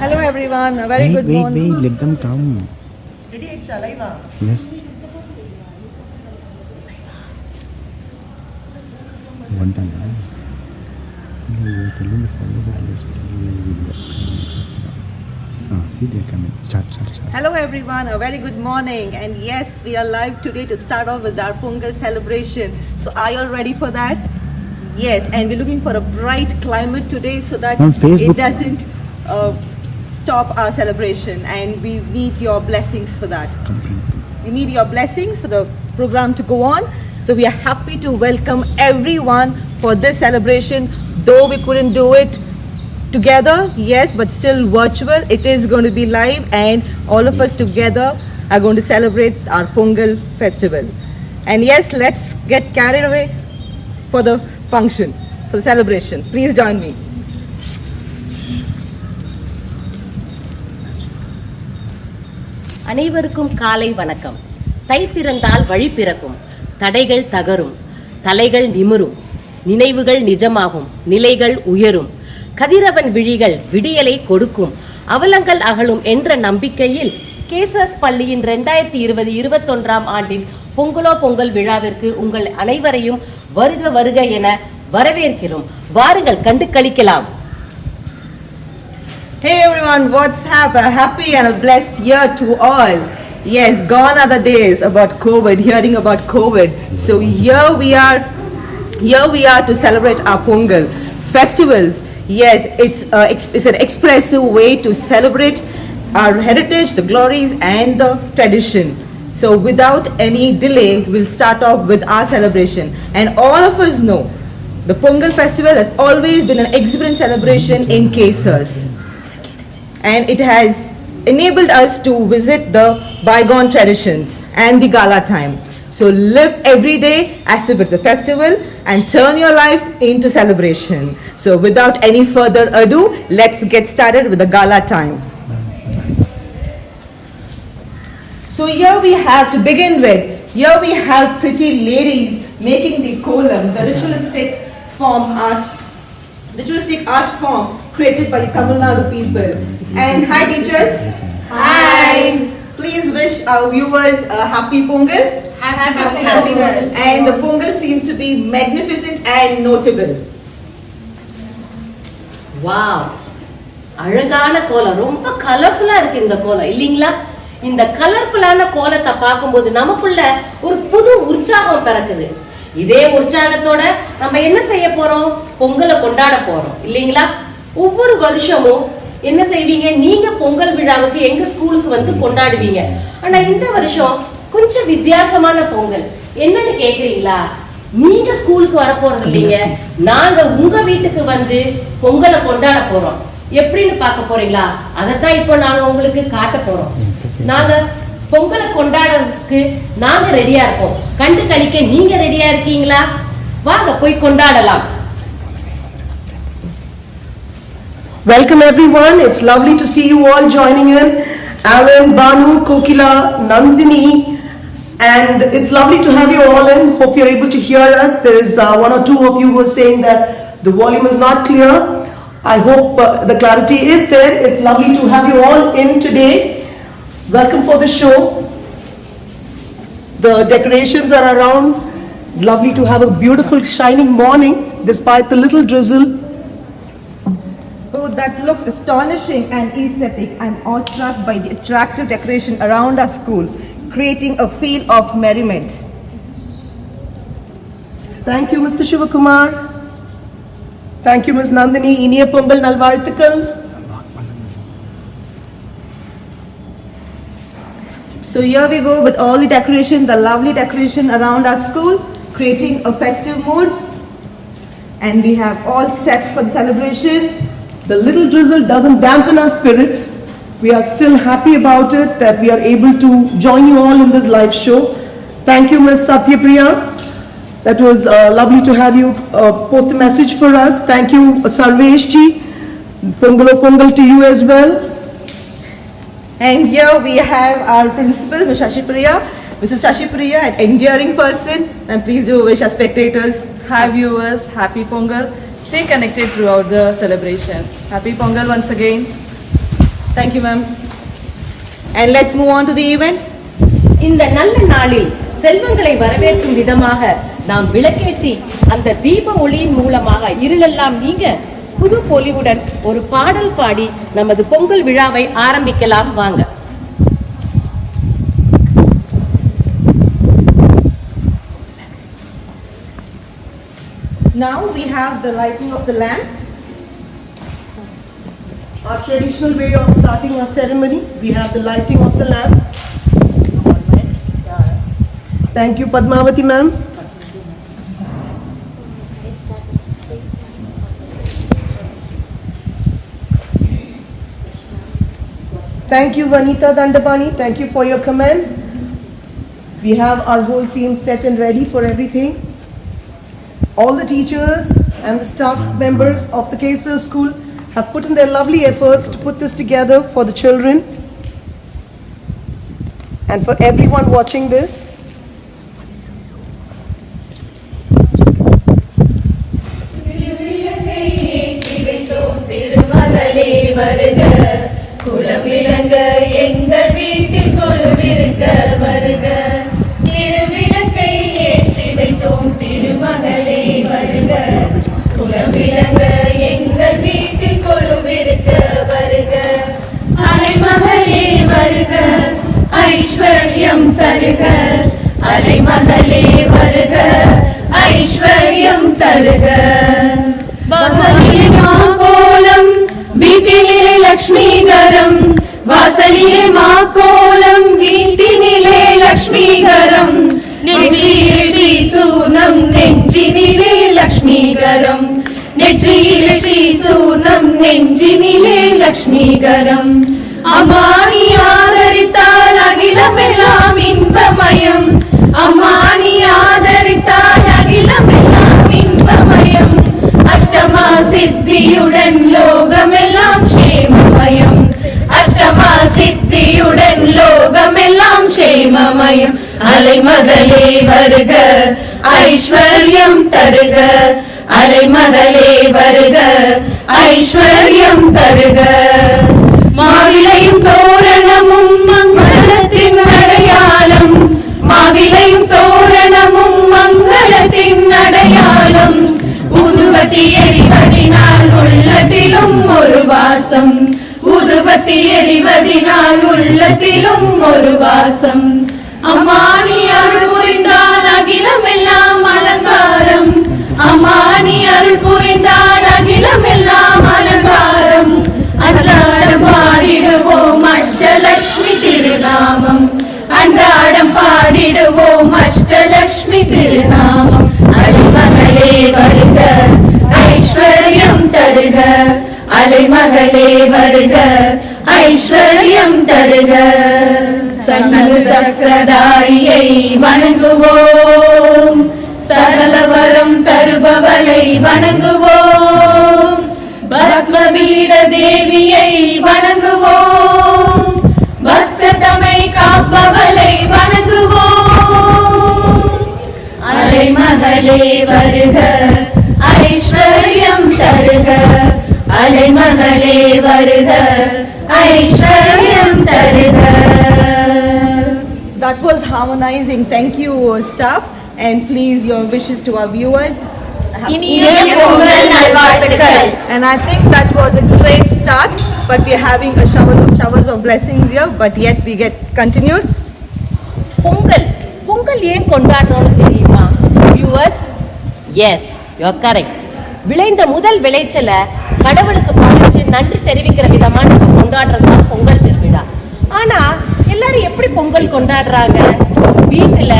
Hello everyone, a very good morning. Wait, let them come. Ready, it's alive. Yes. One time. See, they're coming. Start. Hello everyone, a very good morning. And yes, we are live today to start off with our Pongal celebration. So are you all ready for that? Yes, and we're looking for a bright climate today so that it doesn't stop our celebration, and we need your blessings for that. We need your blessings for the program to go on. So we are happy to welcome everyone for this celebration. Though we couldn't do it together, yes, but still virtual. It is going to be live, and all of us together are going to celebrate our Pongal festival. And yes, let's get carried away for the function, for the celebration. Please join me. அனைவருக்கும் காலை வணக்கம். தை பிறந்தால் வழி பிறக்கும், தடைகள் தகரும், தலைகள் நிமிரும், நினைவுகள் நிஜமாகும், நிலைகள் உயரும், கதிரவன் விழிகள் விடியலை கொடுக்கும், அவலங்கள் அகலும் என்ற நம்பிக்கையில் கேசஸ் பள்ளியின் 2020-21 ஆண்டின் பொங்கலோ பொங்கல் விழாவிற்கு உங்கள் அனைவரையும் வருக வருக என வரவேற்கிறோம். வாருங்கள் கண்டு களிக்கலாம். Hey everyone, what's up? A happy and a blessed year to all. Yes, gone are the days about COVID, hearing about COVID. So here we are to celebrate our Pongal festivals. Yes, it's an expressive way to celebrate our heritage, the glories and the tradition. So without any delay, we'll start off with our celebration. And all of us know the Pongal festival has always been an exuberant celebration in Kesars. And it has enabled us to visit the bygone traditions and the gala time. So live every day as if it's a festival and turn your life into celebration. So without any further ado, let's get started with the gala time. So here we have, to begin with, here we have pretty ladies making the kolam, the ritualistic art form created by the Tamil Nadu people. And hi teachers. Hi. Please wish our viewers a happy Pongal. Happy Pongal. And the Pongal seems to be magnificent and notable. Wow, அழகான கோலம், ரொம்ப கலர்ஃபுல்லா இருக்கு இந்த கோலம் இல்லீங்களா? இந்த கலர்ஃபுல்லான கோலத்தை பார்க்கும்போது நமக்குள்ள ஒரு புது உற்சாகம் பிறக்குது. இதே உற்சாகத்தோட நம்ம என்ன செய்ய போறோம்? பொங்கலை கொண்டாட போறோம் இல்லீங்களா? ஒவ்வொரு வருஷமும் என்ன செய்வீங்க? நீங்க பொங்கல் விழாவுக்கு எங்க ஸ்கூலுக்கு வந்து கொண்டாடுவீங்க. ஆனா இந்த வருஷம் கொஞ்சம் வித்தியாசமான பொங்கல். என்னன்னு கேக்குறீங்களா? நீங்க ஸ்கூலுக்கு வர போறது இல்லைங்க, நாங்க உங்க வீட்டுக்கு வந்து பொங்கலை கொண்டாட போறோம். எப்படின்னு பார்க்க போறீங்களா? அதத்தான் இப்போ நாங்க உங்களுக்கு காட்ட போறோம். நாங்க பொங்கலை கொண்டாடுறதுக்கு நாங்க ரெடியா இருக்கோம். கண்டு களிக்க நீங்க ரெடியா இருக்கீங்களா? வாங்க போய் கொண்டாடலாம். Welcome everyone. It's lovely to see you all joining in. Alan, Banu, Kokila, Nandini, and it's lovely to have you all in. Hope you're able to hear us. There is one or two of you who are saying that the volume is not clear. I hope the clarity is there. It's lovely to have you all in today. Welcome for the show. The decorations are around. It's lovely to have a beautiful shining morning despite the little drizzle. Oh, that looks astonishing and aesthetic. I'm awestruck by the attractive decoration around our school, creating a feel of merriment. Thank you, Mr. Shivakumar. Thank you, Ms. Nandini. Iniya Pongal Nalvarthikal. So here we go with all the decoration, the lovely decoration around our school, creating a festive mood. And we have all set for the celebration. The little drizzle doesn't dampen our spirits. We are still happy about it that we are able to join you all in this live show. Thank you, Ms. Satyapriya. That was lovely to have you post a message for us. Thank you, Sarvesh ji. Pongalo Pongal to you as well. And here we have our principal, Ms. Shashipriya. Mrs. Shashipriya, an endearing person. And please do wish our spectators. Hi viewers, happy Pongal. Stay connected throughout the celebration. Happy Pongal once again. Thank you, ma'am. And let's move on to the events. இந்த நல்ல நாளில் செல்வங்களை வரவேற்கும் விதமாக நாம் விளக்கேற்றி அந்த தீப ஒளியின் மூலமாக இருளெல்லாம் நீங்க புது பொலிவுடன் ஒரு பாடல் பாடி நமது பொங்கல் விழாவை ஆரம்பிக்கலாம் வாங்க. Now we have the lighting of the lamp. Our traditional way of starting our ceremony, we have the lighting of the lamp. Thank you, Padmavati ma'am. Thank you, Vanita Dandapani. Thank you for your comments. We have our whole team set and ready for everything. All the teachers and the staff members of the Kesar School have put in their lovely efforts to put this together for the children and for everyone watching this. குலவிளங்க எங்கள் வீட்டில் கொழுவிருக்க வருக. திருவிளக்கை ஏற்றி வைத்தோம் திருமகளே வருக. குலவிளங்க எங்கள் வீட்டில் கொழுவிருக்க வருக. அலைமகளே வருக, ஐஸ்வர்யம் தருக. அலைமகளே வருக, ஐஸ்வர்யம் தருக. வாசலிலே மாகோலம், வீட்டிலே லக்ஷ்மிகரம். வாசலிலே மாகோலம், வீட்டினிலே லக்ஷ்மிகரம். நெற்றியிலே ஸ்ரீசூனம், நெஞ்சினிலே லக்ஷ்மிகரம். நெற்றியிலே ஸ்ரீசூனம், நெஞ்சினிலே லக்ஷ்மிகரம். அம்மானி ஆதரித்தால் அகிலமெல்லாம் இன்பமயம். அம்மானி ஆதரித்தால் அகிலமெல்லாம் இன்பமயம். அஷ்டமா சித்தியுடன் லோகமெல்லாம் க்ஷேமமயம். அஷ்டமா சித்தியுடன் லோகமெல்லாம் க்ஷேமமயம். அலைமகளே வருக, ஐஸ்வர்யம் தருக. அலைமகளே வருக, ஐஸ்வர்யம் தருக. மாவிலையும் தோரணமும் மங்களத்தின் அடையாளம். மாவிலையும் தோரணமும் மங்களத்தின் அடையாளம். ஊதுபத்தி எரிவதினால் உள்ளத்திலும் ஒரு வாசம். ஊதுபத்தி எரிவதினால் உள்ளத்திலும் ஒரு வாசம். அம்மானி அருள் புரிந்தால் அகிலமெல்லாம் அலங்காரம். அம்மானி அருள் புரிந்தால் அகிலமெல்லாம் அலங்காரம். அன்றாடம் பாடிடுவோம் அஷ்டலக்ஷ்மி திருநாமம். அன்றாடம் பாடிடுவோம் அஷ்டலக்ஷ்மி திருநாமம். அலைமகளே வருக, ஐஸ்வர்யம் தருக. அலைமகளே வருக, ஐஸ்வர்யம் தருக. சங்கு சக்கரதாரியை வணங்குவோம். சகலவரம் தருபவளை வணங்குவோம். பத்மபீட தேவியை வணங்குவோம். பக்தமை காப்பவளை வணங்குவோம். அலைமகளே வருக, ஐஸ்வர்யம் தருக. அலைமகளே வருக, ஐஸ்வர்யம் தருக. That was harmonizing. Thank you, staff. And please, your wishes to our viewers. இனிய பொங்கல் நல்வாழ்த்துக்கள். And I think that was a great start, but we are having a showers of blessings here, but yet we get continued. Pongal Pongal ஏன் கொண்டாடுறோம்னு தெரியுமா viewers? Yes, you are correct. விளைந்த முதல் விளைச்சலை கடவுளுக்கு படைச்சு நன்றி தெரிவிக்கிற விதமா நம்ம கொண்டாடுறது தான் பொங்கல் திருவிழா. ஆனா எல்லாரும் எப்படி பொங்கல் கொண்டாடுறாங்க? வீட்டுல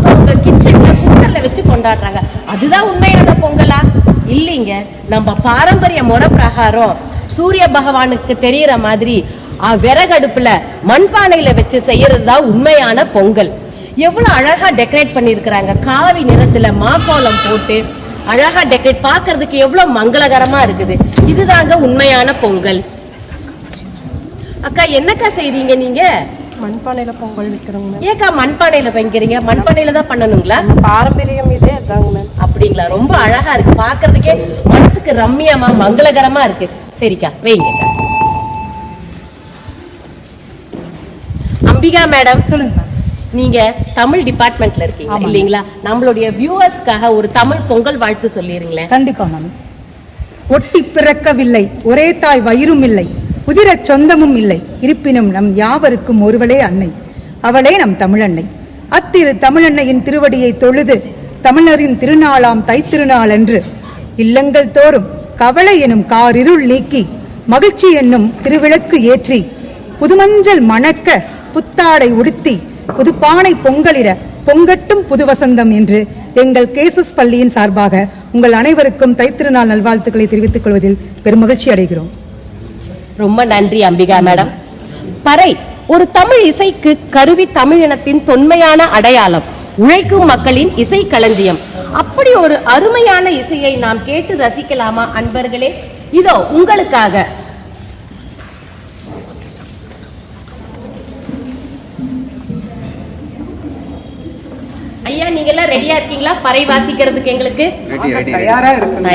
அவங்க கிச்சன்ல குக்கர்ல வச்சு கொண்டாடுறாங்க. அதுதான் உண்மையான பொங்கலா? இல்லைங்க. நம்ம பாரம்பரிய முறை பிரகாரம் சூரிய பகவானுக்கு தெரியற மாதிரி விறகடுப்புல மண்பானையில வச்சு செய்யறது தான் உண்மையான பொங்கல். எவ்வளவு அழகா டெக்கரேட் பண்ணிருக்கிறாங்க. காவி நிறத்துல மாக்கோலம் போட்டு அழகா டெக்கரேட், பார்க்கிறதுக்கு எவ்வளவு மங்களகரமா இருக்குது. இதுதாங்க உண்மையான பொங்கல். அக்கா, என்னக்கா செய்றீங்க நீங்க? மண்பானையில பொங்கல் வைக்கிறோங்க. ஏக்கா மண்பானையில வைக்கிறீங்க? மண்பானையில தான் பண்ணணுங்களா? பாரம்பரியம் இதே அதாங்க மேம். அப்படிங்களா? ரொம்ப அழகா இருக்கு, பார்க்கிறதுக்கே மனசுக்கு ரம்மியமா மங்களகரமா இருக்கு. சரிக்கா, வைங்கக்கா. அம்பிகா மேடம், சொல்லுங்க. நீங்க தமிழ் டிபார்ட்மெண்ட்ல இருக்கீங்க இல்லீங்களா? நம்மளுடைய வியூவர்ஸ்க்காக ஒரு தமிழ் பொங்கல் வாழ்த்து சொல்லிருங்களேன். கண்டிப்பா மேம். ஒட்டி பிறக்கவில்லை, ஒரே தாய் வயிறும் இல்லை, உதிர சொந்தமும் இல்லை, இருப்பினும் நம் யாவருக்கும் ஒருவளே அன்னை, அவளே நம் தமிழன்னை. அத்திரு தமிழன்னையின் திருவடியை தொழுது தமிழரின் திருநாளாம் தைத்திருநாள் என்று இல்லங்கள் தோறும் கவலை எனும் காரிருள் நீக்கி மகிழ்ச்சி என்னும் திருவிளக்கு ஏற்றி புதுமஞ்சள் மணக்க புத்தாடை உடுத்தி புதுப்பானை பொங்கலிட பொங்கட்டும் புது வசந்தம் என்று எங்கள் கேசஸ் பள்ளியின் சார்பாக உங்கள் அனைவருக்கும் தைத்திருநாள் நல்வாழ்த்துக்களை தெரிவித்துக் கொள்வதில் பெருமகிழ்ச்சி அடைகிறோம். ரொம்ப நன்றி அம்பிகா மேடம். பறை ஒரு தமிழ் இசைக்கு கருவி தமிழினத்தின் தொன்மையான அடையாளம், உழைக்கும் மக்களின் இசை களஞ்சியம். அப்படி ஒரு அருமையான இசையை நாம் கேட்டு ரசிக்கலாமா அன்பர்களே? இதோ உங்களுக்காக. ஐயா, நீங்க எல்லாம் ரெடியா இருக்கீங்களா பறை வாசிக்கிறதுக்கு? எங்களுக்கு தயாரா இருக்கு.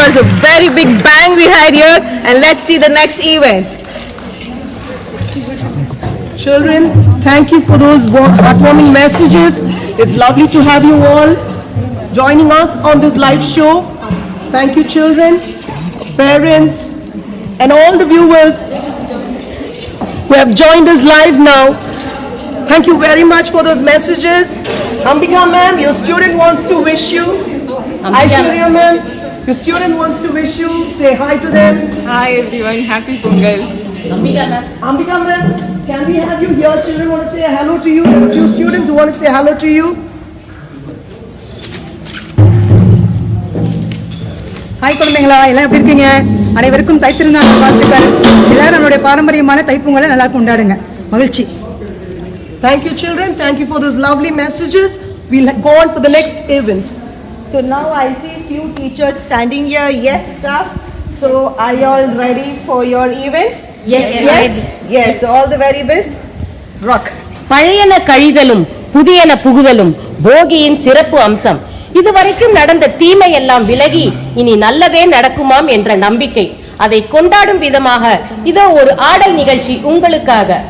was a very big bang we had here, and let's see the next event. Children, thank you for those heartwarming messages. It's lovely to have you all joining us on this live show. Thank you, children, parents, and all the viewers who have joined us live now. Thank you very much for those messages. Ambika ma'am, your student wants to wish you. Aishwarya ma'am, your student wants to wish you. Say hi to them. Hi everyone, happy Pongal. Ambika ma'am, can we have you here? Children want to say hello to you. There are a few students who want to say hello to you. Hi குழந்தைங்களா, எல்லாம் எப்படி இருக்கீங்க? அனைவருக்கும் தைத்திருநாள் வாழ்த்துக்கள். எல்லாரும் நம்மளுடைய பாரம்பரியமான தைப்பொங்கலை நல்லா கொண்டாடுங்க. மகிழ்ச்சி. Thank you, children. Thank you for those lovely messages. We'll go on for the next event. So now I see few teachers standing here. Yes, staff. So are you all ready for your event? Yes. Yes. All the very best. Rock. பழையன கழிதலும் புதியன புகுதலும் போகியின் சிறப்பு அம்சம். இதுவரைக்கும் நடந்த தீமை எல்லாம் விலகி இனி நல்லதே நடக்குமாம் என்ற நம்பிக்கை. அதை கொண்டாடும் விதமாக இதோ ஒரு ஆடல் நிகழ்ச்சி உங்களுக்காக.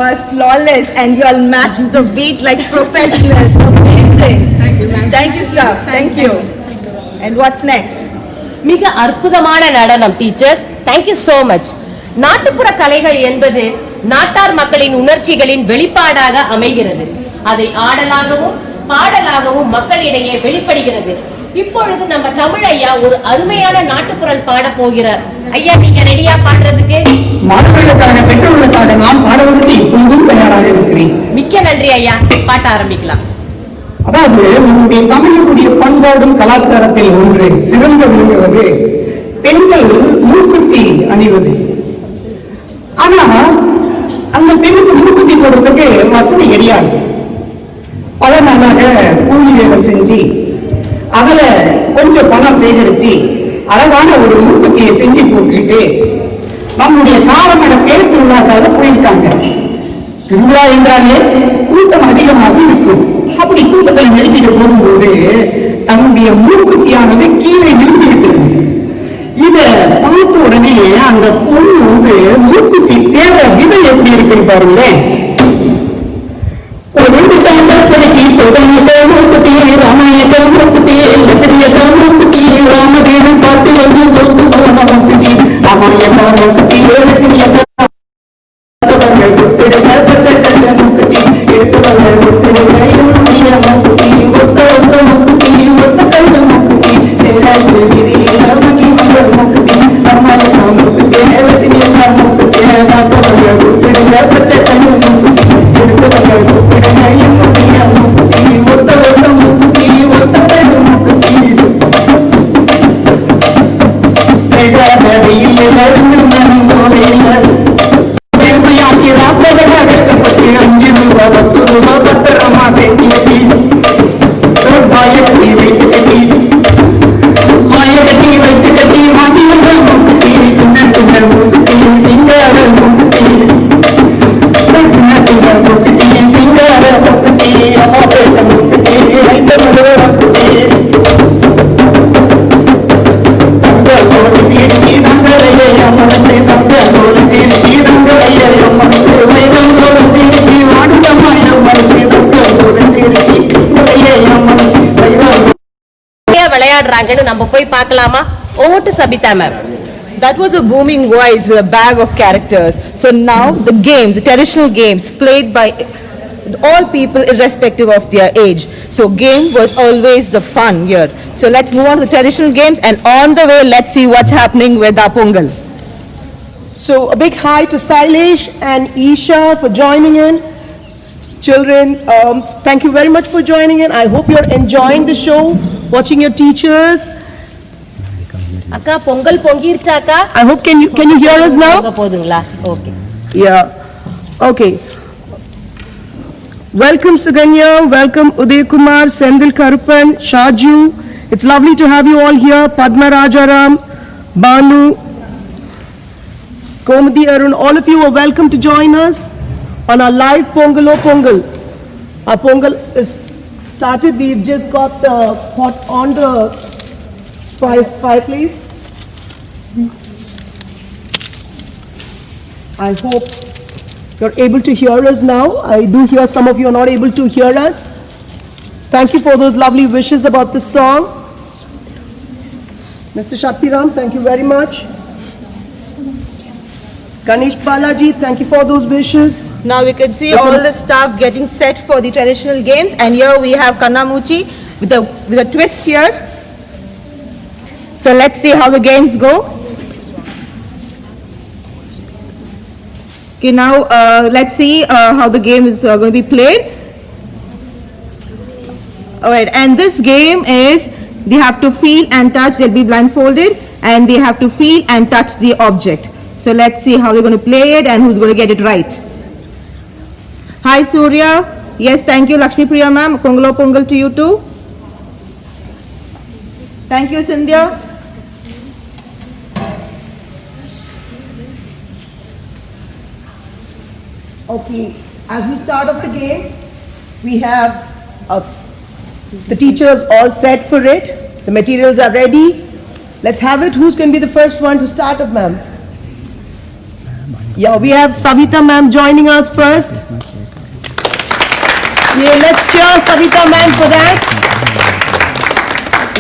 was flawless and you all matched the beat like professionals. Amazing. Thank you, ma'am. Thank you, staff. Thank you. And what's next? மிக அற்புதமான நடனம் teachers. Thank you so much. நாட்டுப்புற கலைகள் என்பது நாட்டார் மக்களின் உணர்ச்சிகளின் வெளிப்பாடாக அமைகிறது. அதை ஆடலாகவும் பாடலாகவும் மக்களிடையே வெளிப்படுகிறது. இப்பொழுது நம்ம தமிழ் ஐயா ஒரு அருமையான நாட்டுப்புறல் பாட போகிறார். ஐயா, நீங்க ரெடியா பாடுறதுக்கு? மாணவர்களுக்காக பெற்றோர்களுக்காக நான் பாடுவதற்கு இப்பொழுதும் தயாராக இருக்கிறேன். மிக்க நன்றி ஐயா, பாட்ட ஆரம்பிக்கலாம். அதாவது நம்முடைய தமிழர்களுடைய பண்பாடும் கலாச்சாரத்தில் ஒன்று சிறந்து விளங்குவது பெண்கள் மூக்குத்தி அணிவது. ஆனால் அந்த பெண்ணுக்கு மூக்குத்தி போடுறதுக்கு வசதி கிடையாது. பல நாளாக கூலி வேலை செஞ்சு அதுல கொஞ்சம் பணம் சேகரிச்சு அழகான ஒரு மூக்குத்தியை செஞ்சு போட்டுக்கிட்டு நம்முடைய காலமட தேர் திருவிழாக்காக போயிருக்காங்க. திருவிழா என்றாலே கூட்டம் அதிகமாக இருக்கும். அப்படி கூட்டத்தை நெருக்கிட்டு போகும்போது தன்னுடைய மூக்குத்தியானது கீழே விழுந்து விட்டது. இத பார்த்த உடனே அந்த பொண்ணு மூக்குத்தி தேடுற விதம் எப்படி இருக்குன்னு பாருங்களேன். ஒரு மூக்குத்தி ராமாயண மூக்குத்தி லட்சணியத்த மூக்குத்தி ராமதேவன் பார்த்து வந்து தொடுத்து போன மூக்குத்தி ராமாயண மூக்குத்தி லட்சணியத்த கொடுத்துடுங்க பச்சை மூக்குத்தி எடுத்தவங்க கொடுத்துடுங்க என்னுடைய மூக்குத்தி ஒத்த ஒத்த மூக்குத்தி ஒத்த கழுத மூக்குத்தி செல்லாது விதி ராமகி மகள் மூக்குத்தி ராமாயண மூக்குத்தி லட்சணியத்த மூக்குத்தி பார்த்தவங்க கொடுத்துடுங்க பச்சை மூக்குத்தி எடுத்தவங்க கொடுத்துடுங்க என்னுடைய மூக்குத்தி ஒத்த ஒத்த மூக்குத்தி ஒத்த கழுத மூக்குத்தி வெயில் நடந்து மனம் கோவையில் விளையாடுறாங்கன்னு நம்ம போய் பார்க்கலாமா? Over to Sabita ma'am. That was a booming voice with a bag of characters. So now the games, the traditional games played by all people irrespective of their age. So game was always the fun here. So let's move on to the traditional games, and on the way let's see what's happening with our Pongal. So a big hi to Sailesh and Isha for joining in. Children, thank you very much for joining in. I hope you're enjoying the show, watching your teachers. அக்கா Pongal பொங்கிருச்சாக்கா? I hope can you hear us now? போதுங்களா? Okay. Yeah. Okay. Welcome Suganya, welcome Uday Kumar, Sendil Karupan, Shaju. It's lovely to have you all here. Padma Rajaram, Banu, Komadi Arun, all of you are welcome to join us on our live Pongalo Pongal. Our Pongal is started. We've just got the pot on the fireplace. I hope you're able to hear us now. I do hear some of you are not able to hear us. Thank you for those lovely wishes about the song. Mr. Shaktiram, thank you very much. Ganesh Balaji, thank you for those wishes. Now we can see all the staff getting set for the traditional games, and here we have Kannamuchi with a twist here. So let's see how the games go. Okay, now let's see how the game is going to be played. Alright, and this game is they have to feel and touch. They'll be blindfolded and they have to feel and touch the object. So let's see how they're going to play it and who's going to get it right. Hi Surya. Yes, thank you Lakshmi Priya ma'am. Pongalo Pongal to you too. Thank you Sindhya. Okay, as we start off the game, we have the teachers all set for it. The materials are ready. Let's have it. Who's going to be the first one to start it, ma'am? Yeah, we have Savita ma'am joining us first. Yeah, let's cheer Savita ma'am for that.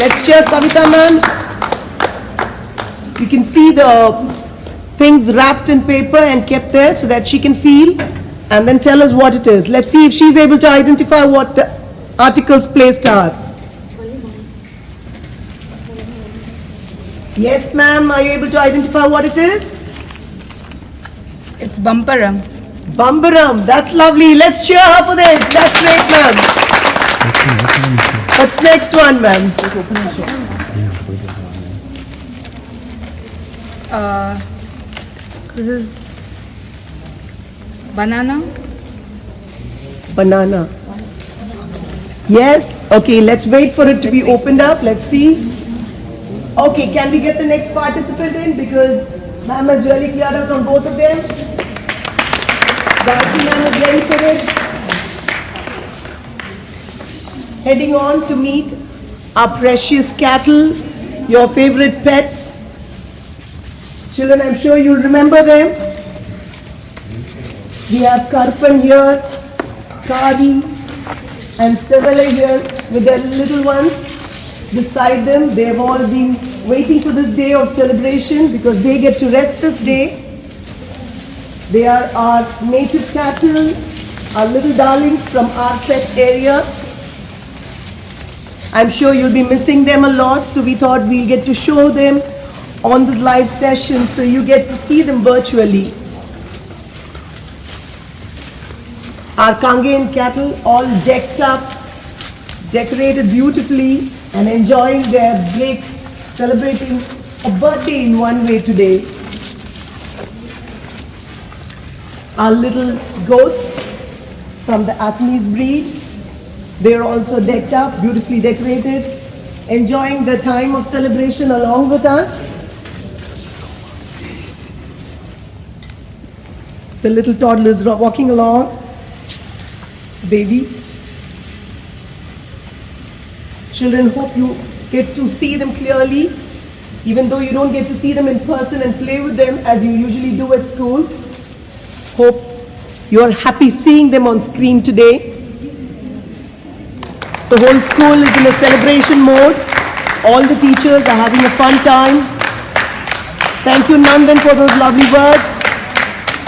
Let's cheer Savita ma'am. You can see the things wrapped in paper and kept there so that she can feel and then tell us what it is. Let's see if she's able to identify what the articles placed are. Yes, ma'am. Are you able to identify what it is? It's Bambaram. Bambaram. That's lovely. Let's cheer her for this. That's great, ma'am. What's next one, ma'am? This is banana. Banana. Yes. Okay, let's wait for it to be opened up. Let's see. Okay, can we get the next participant in? Because ma'am has really cleared out on both of them. Gayatri ma'am is ready for it. Heading on to meet our precious cattle, your favorite pets. Children, I'm sure you'll remember them. We have Karpan here, Kari and Sevela here with their little ones beside them. They have all been waiting for this day of celebration because they get to rest this day. They are our native cattle, our little darlings from our pet area. I'm sure you'll be missing them a lot, so we thought we'll get to show them on this live session so you get to see them virtually. Our Kangean cattle all decked up, decorated beautifully and enjoying their break, celebrating a birthday in one way today. Our little goats from the Assamese breed, they're also decked up, beautifully decorated, enjoying the time of celebration along with us. The little toddlers walking along, baby. Children, hope you get to see them clearly, even though you don't get to see them in person and play with them as you usually do at school. Hope you are happy seeing them on screen today. The whole school is in a celebration mode. All the teachers are having a fun time. Thank you, Nandan, for those lovely words.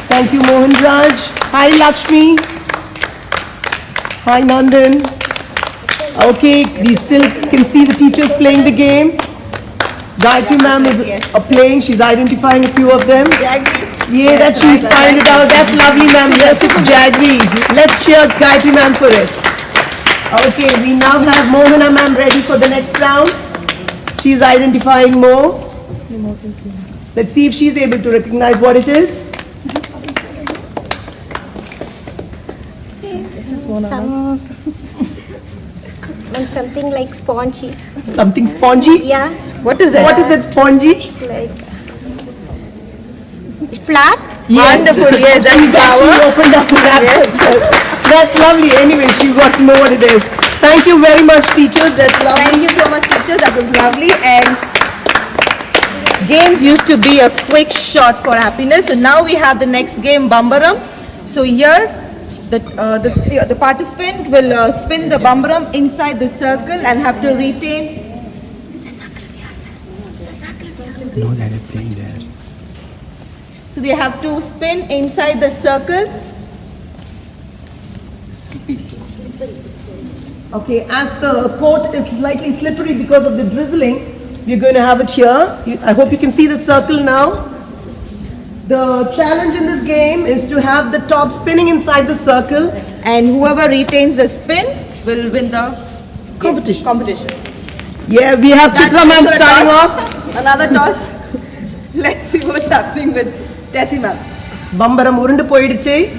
Thank you, Mohan Raj. Hi, Lakshmi. Hi, Nandan. Okay, we still can see the teachers playing the games. Gayatri ma'am is playing. She's identifying a few of them. Yeah, that she's find it out. That's lovely, ma'am. Yes, it's Jagri. Let's cheer Gayatri ma'am for it. Okay, we now have Mohana ma'am ready for the next round. She's identifying Mo. Let's see if she's able to recognize what it is. Something like spongy. Something spongy? Yeah. What is it? What is that spongy? It's like flat. Yes. Wonderful, yes, that's She's actually power. opened up to that. That's lovely. Anyway, she got to know what it is. Thank you very much, teachers. That's lovely. Thank you so much, teacher. That was lovely. And games used to be a quick shot for happiness. So now we have the next game, Bambaram. So here, the participant will spin the Bambaram inside the circle and have to retain. No, they are playing there. So they have to spin inside the circle. Okay, as the court is slightly slippery because of the drizzling, we're going to have it here. I hope you can see the circle now. The challenge in this game is to have the top spinning inside the circle, And whoever retains the spin will win the competition. Yeah, we have Chitra ma'am starting off. Another toss. Let's see what's happening with Tessie ma'am. Bambaram urundu poiduche.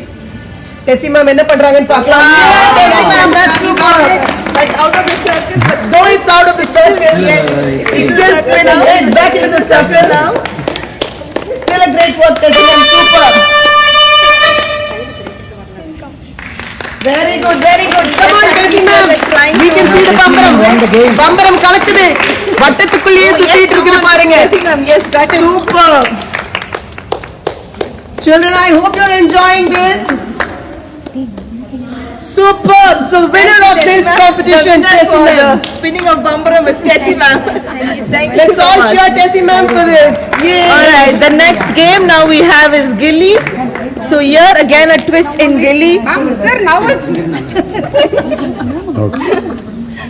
Tessie ma'am enna pandrangan paakalam. Yeah, Tessie ma'am, that's super. It's out of the circle, but Though it's out of the circle, it's still spinning. It's back into the circle now. Still a great work, Tessie ma'am, super. Very good, very good. Come on, Tessie ma'am. We can see the Bambaram. Bambaram கலக்குது. வட்டத்துக்குள்ளேயே சுத்திட்டு இருக்குது பாருங்க. Tessie ma'am, yes, got it. Super. Children, I hope you're enjoying this. Superb. So winner of this competition, Tessie ma'am. Spinning of Bambaram is Tessie ma'am. Thank you Let's so all much. cheer Tessie ma'am for this. Yay. Alright, the next game now we have is Gilly. So here again a twist in Gilly. Sir, now it's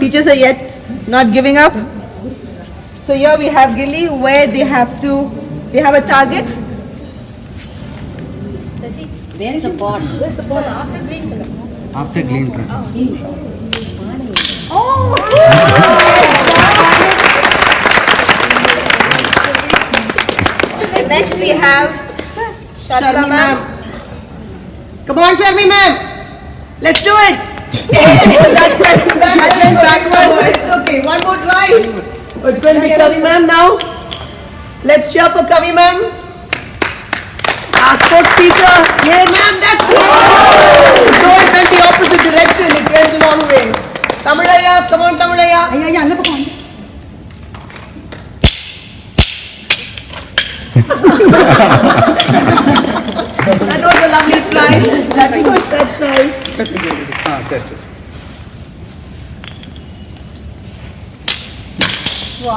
Teachers are yet not giving up. So here we have Gilly where they have a target. Where's the ball? After green run. And next we have Sharma ma'am. Come on, Sharmi ma'am. Let's do it. That went backward. It's okay. One more try. It's going to be Kavi ma'am now. Let's cheer for Kavi ma'am. Our sports teacher. Yeah, ma'am, that's right. So it went the opposite direction. It went the long way. Tamilaya, come on, Tamilaya. ஐயா அந்த பக்கம் வந்து. That was a lovely fly. That's nice.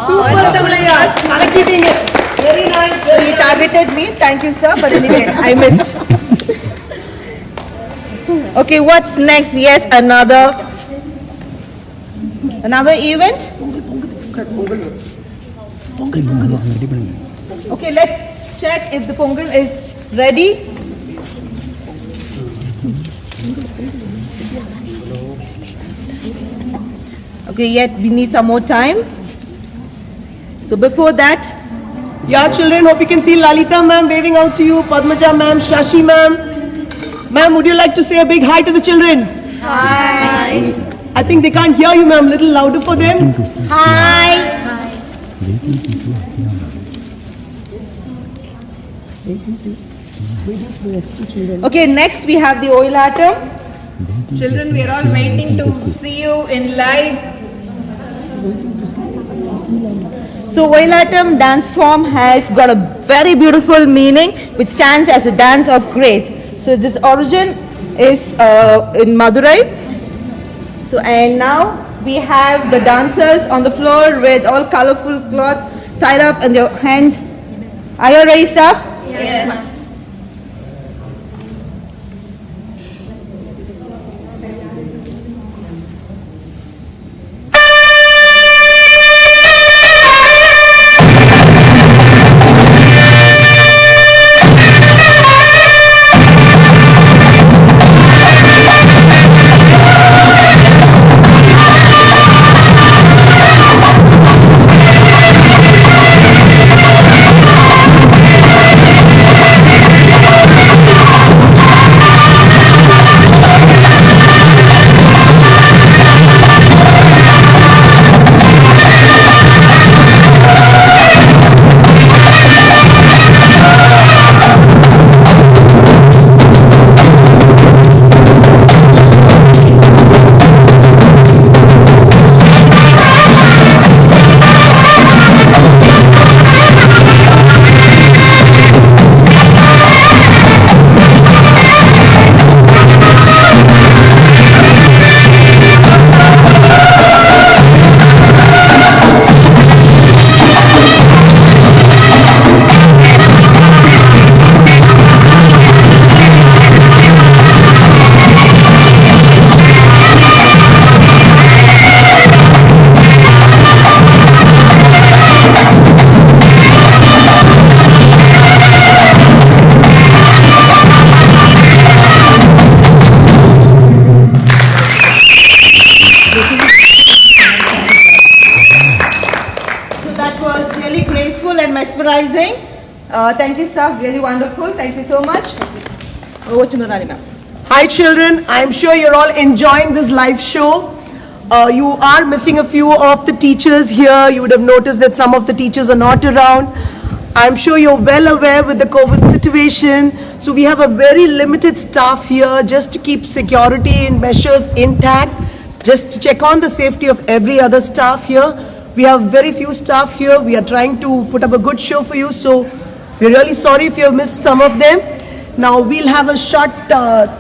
Super Tamilaya. Alakitting it. Very nice. He targeted me. Thank you, sir. But anyway, I missed. Okay, what's next? Yes, another event. Okay, let's check if the pongal is ready. Okay, yet we need some more time. So before that, Yeah, children, hope you can see Lalita ma'am waving out to you, Padmaja ma'am, Shashi ma'am. Ma'am, would you like to say a big hi to the children? Hi. I think they can't hear you, ma'am. Little louder for them. hi. Okay, next we have the oil atom. Children, we are all waiting to see you in live. So oil atom dance form has got a very beautiful meaning which stands as the dance of grace. So this origin is in Madurai. So and now we have the dancers on the floor with all colorful cloth tied up in their hands. Are you ready, staff? Yes, ma'am. Mesmerizing. Thank you, staff. Really wonderful. Thank you so much. Over to Nurani, ma'am. Hi children, I'm sure you're all enjoying this live show. You are missing a few of the teachers here. You would have noticed that some of the teachers are not around. I'm sure you're well aware with the COVID situation. So we have a very limited staff here just to keep security and measures intact, just to check on the safety of every other staff here. We have very few staff here. We are trying to put up a good show for you. So we're really sorry if you have missed some of them. Now we'll have a short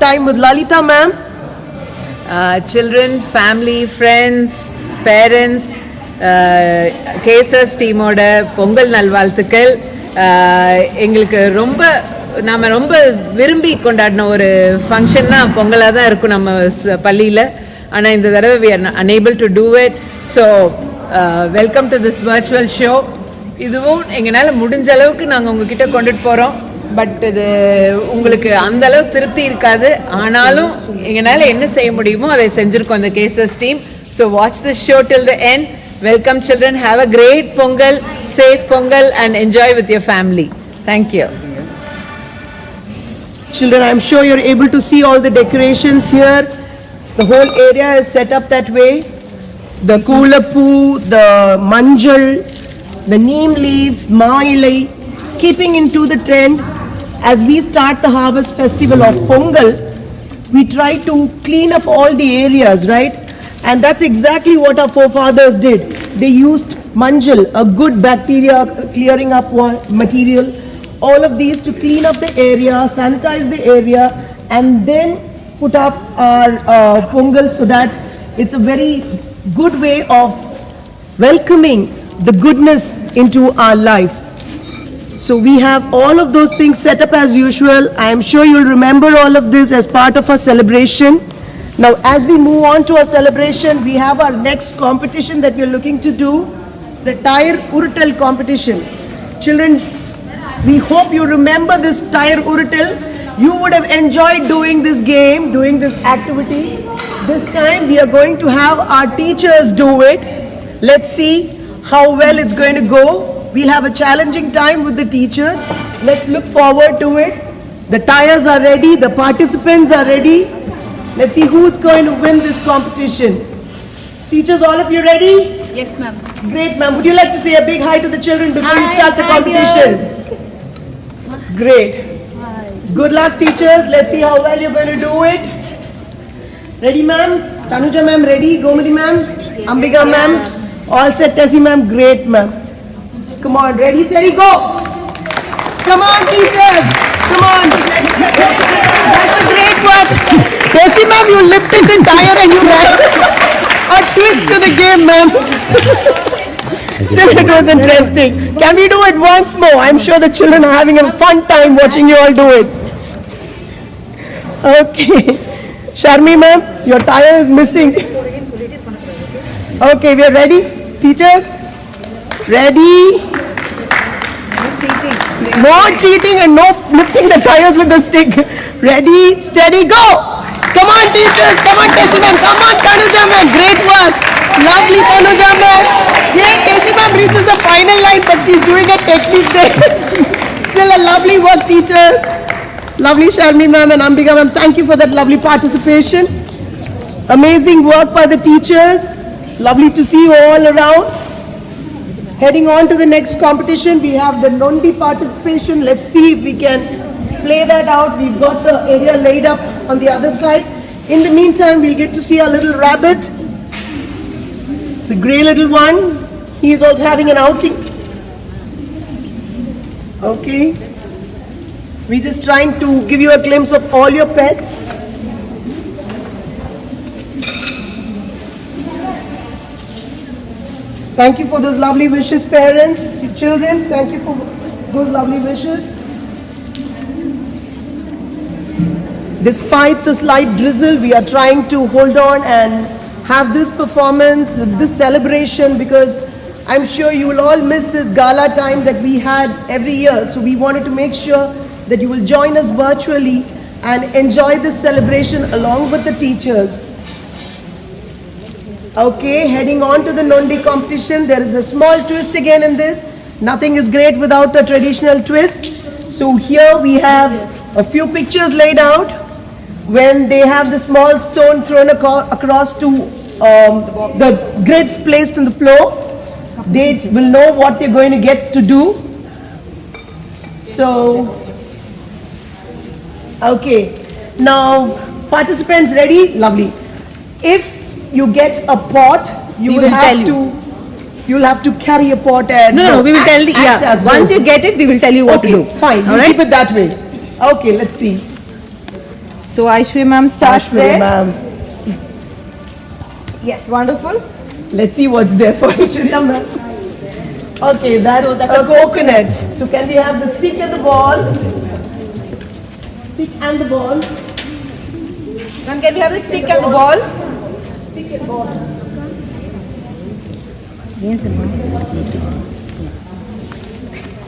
time with Lalita ma'am. Children, family, friends, parents, cases டீமோட பொங்கல் நல்வாழ்த்துக்கள். எங்களுக்கு நாம ரொம்ப விரும்பி கொண்டாடின ஒரு ஃபங்க்ஷன்னா பொங்கலாக தான் இருக்கும் நம்ம பள்ளியில். ஆனால் இந்த தடவை we are unable to do it. So welcome to this virtual show. இதுவும் எங்களால் முடிஞ்ச அளவுக்கு நாங்கள் உங்ககிட்ட கொண்டுட்டு போகிறோம். பட் இது உங்களுக்கு அந்த அளவு திருப்தி இருக்காது. ஆனாலும் எங்களால் என்ன செய்ய முடியுமோ அதை செஞ்சுருக்கோம் அந்த cases team. So watch this show till the end. Welcome children. Have a great Pongal, safe Pongal and enjoy with your family. Thank you. Children, I'm sure you're able to see all the decorations here. The whole area is set up that way. the Kulapu, the Manjal, the neem leaves, Mailai, keeping into the trend. As we start the harvest festival of Pongal, we try to clean up all the areas, right? And that's exactly what our forefathers did. They used Manjal, a good bacteria clearing up material, all of these to clean up the area, sanitize the area, and then put up our Pongal so that it's a very good way of welcoming the goodness into our life. So we have all of those things set up as usual. I am sure you'll remember all of this as part of our celebration. Now as we move on to our celebration, we have our next competition that we're looking to do, the Tire Urutal competition. Children, we hope you remember this Tire Urutal. You would have enjoyed doing this game, doing this activity. This time we are going to have our teachers do it. Let's see how well it's going to go. We'll have a challenging time with the teachers. Let's look forward to it. The tires are ready, the participants are ready. Let's see who's going to win this competition. Teachers, all of you ready? Yes, ma'am. Great, ma'am. Would you like to say a big hi to the children before you start the competition? Great. Good luck, teachers. Let's see how well you're going to do it. Ready, ma'am? Tanuja ma'am, ready? Gomadi ma'am? Ambika ma'am? All set, Tessie ma'am? Great, ma'am. Come on, ready, steady, go! Come on, teachers! Come on! That's a great one! Tessie ma'am, you lifted the tire and you ran a twist to the game, ma'am. Still, it was interesting. Can we do it once more? I'm sure the children are having a fun time watching you all do it. Okay. Sharmi ma'am, your tire is missing. Okay, we are ready? Teachers? Ready? No cheating and no lifting the tires with the stick. Ready, steady, go! Come on, teachers. Come on, Tessie ma'am. Come on, Tanuja ma'am. Great work. Lovely, Tanuja ma'am. Yeah, Tessie ma'am reaches the final line, but she's doing a technique there. Still a lovely work, teachers. Lovely Sharmi ma'am and Ambika ma'am. Thank you for that lovely participation. Amazing work by the teachers. Lovely to see you all around. Heading on to the next competition, we have the Nondi participation. Let's see if we can play that out. We've got the area laid up on the other side. In the meantime, we'll get to see our little rabbit, the grey little one. He is also having an outing. Okay. We're just trying to give you a glimpse of all your pets. Thank you for those lovely wishes, parents, children. Thank you for those lovely wishes. Despite the slight drizzle, we are trying to hold on and have this performance, this celebration, because I'm sure you will all miss this gala time that we had every year. So we wanted to make sure that you will join us virtually and enjoy this celebration along with the teachers. Okay, heading on to the Nondi competition. There is a small twist again in this. Nothing is great without a traditional twist. So here we have a few pictures laid out. When they have the small stone thrown across to the grids placed on the floor, they will know what they're going to get to do. So, okay. Now, participants ready? Lovely. If you get a pot, you'll have to carry a pot and No, we will tell you. Yeah, once you get it, we will tell you what to do. Fine, we'll keep it that way. Okay, let's see. So Aishwarya ma'am starts there. Ma'am. Yes, wonderful. Let's see what's there for Aishwarya ma'am. Okay, that's a coconut. So can we have the stick and the ball? Stick and the ball. Ma'am, can we have the stick and the ball? Stick and ball.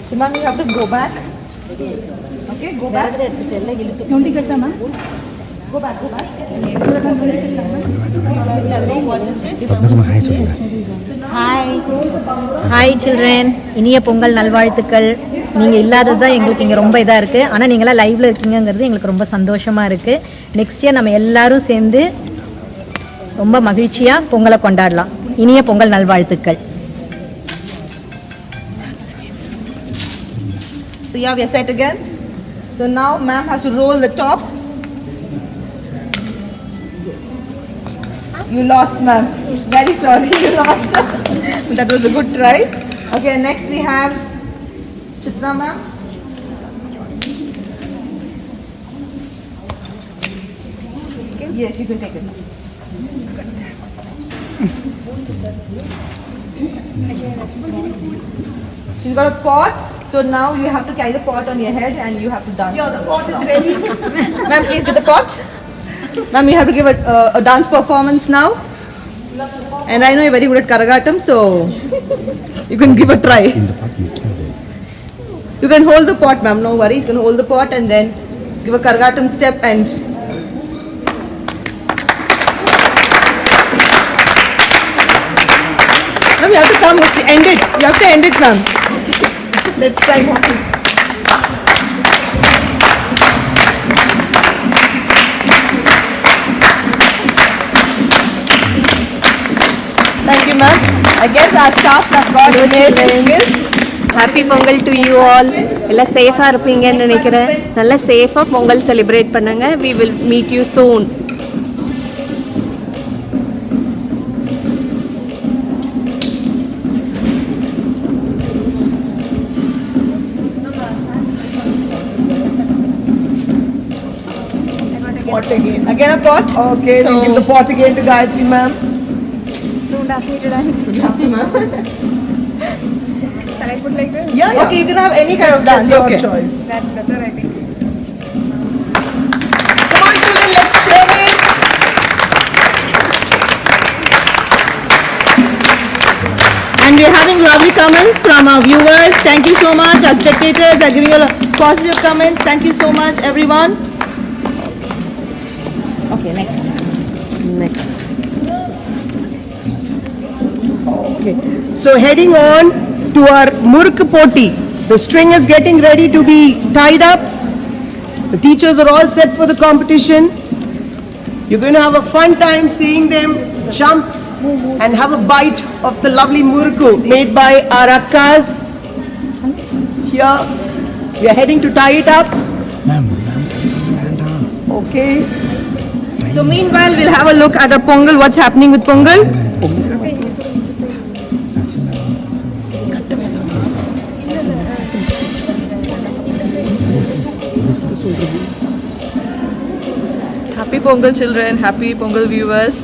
So ma'am, you have to go back. Okay, go back. Go back, go back. Hi children, இனிய பொங்கல் நல்வாழ்த்துக்கள். நீங்கள் இல்லாதது தான் எங்களுக்கு இங்கே ரொம்ப இதாக இருக்குது. ஆனால் நீங்களாம் லைவில் இருக்கீங்கிறது எங்களுக்கு ரொம்ப சந்தோஷமாக இருக்குது. நெக்ஸ்ட் இயர் நம்ம எல்லாரும் சேர்ந்து ரொம்ப மகிழ்ச்சியாக பொங்கலை கொண்டாடலாம். இனிய பொங்கல் நல்வாழ்த்துக்கள். So yeah, we are set again. So now ma'am has to roll the top. You lost, ma'am. Very sorry, you lost. That was a good try. Okay, next we have Chitra ma'am. Yes, you can take it. She's got a pot, so now you have to carry the pot on your head and you have to dance. Yeah, the pot is ready. Ma'am, please get the pot. Ma'am, you have to give a dance performance now. And I know you're very good at Karagatam, so you can give a try. You can hold the pot, ma'am, no worries. You can hold the pot and then give a Karagatam step and... Ma'am, you have to come, end it. You have to end it, ma'am. Let's try one. Thank you, ma'am. I guess our staff have got amazing skills. Happy Pongal to you all. எல்லாம் சேஃபாக இருப்பீங்கன்னு நினைக்கிறேன். நல்லா சேஃபாக Pongal celebrate பண்ணுங்க. We will meet you soon. Pot again. Again a pot. Okay, So- we'll give the pot again to Gayatri ma'am. Don't ask me to dance. Happy, ma'am. Shall I put like this? Yeah. Okay, you can have any kind of dance. That's your Okay. choice. That's better, I think. Come on, children, let's share it. And we're having lovely comments from our viewers. Thank you so much. Our spectators are giving a positive comments. Thank you so much, everyone. Okay, next. Okay. So heading on to our Muruk Poti. The string is getting ready to be tied up. The teachers are all set for the competition. You're going to have a fun time seeing them jump and have a bite of the lovely murukku made by our akkas. Here, we are heading to tie it up. Okay. So meanwhile, we'll have a look at a Pongal. What's happening with Pongal? Happy Pongal children, happy Pongal viewers.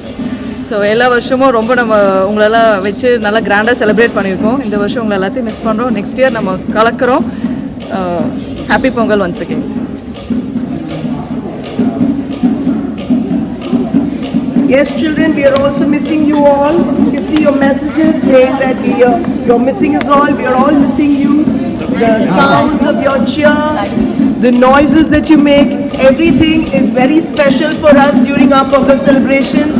So எல்லா வருஷமும் ரொம்ப நம்ம உங்களெல்லாம் வச்சு நல்லா கிராண்டாக celebrate பண்ணியிருக்கோம். இந்த வருஷம் உங்களை எல்லாத்தையும் மிஸ் பண்ணுறோம். நெக்ஸ்ட் இயர் நம்ம கலக்கிறோம். Happy Pongal once again. Yes, children, we are also missing you all. You can see your messages saying that you're missing us all. We are all missing you. The sounds of your cheer, the noises that you make, everything is very special for us during our Pongal celebrations.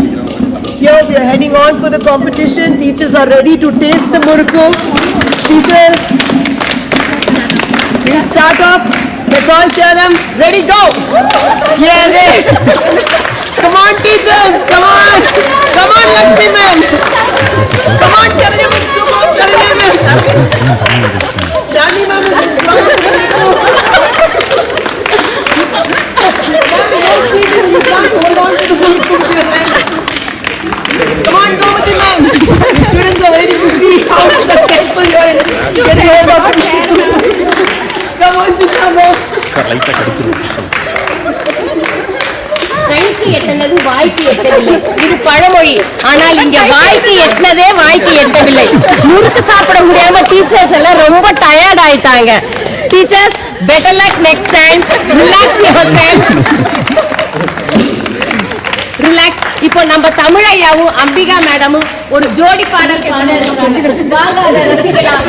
Here we are heading on for the competition. Teachers are ready to taste the murukku. Teachers, we'll start off. Let's all cheer them. Ready, go! Yeah, there. Come on, teachers! Come on! Come on, Lakshmi ma'am! Come on, Charani ma'am! Come on, Charani ma'am! Charani ma'am is strong. You can't hold on to the murukku with your hands. Come on, go with it, ma'am! The students are waiting to see how successful you are in getting hold of the murukku. Come on, Jishna ma'am! கைக்கு எட்டனது வாய்க்கு எட்டவில்லை. இது பழமொழி. ஆனால் இங்க வாய்க்கு எட்டனதே வாய்க்கு எட்டவில்லை. முறுக்கு சாப்பிட முடியாம டீச்சர்ஸ் எல்லாம் ரொம்ப டயர்ட் ஆயிட்டாங்க. Teachers, better luck next time. Relax yourself. Relax. இப்போ நம்ம தமிழையாவும் அம்பிகா மேடமும் ஒரு ஜோடி பாடல் பாட இருக்காங்க. வாங்க அதை ரசிக்கலாம்.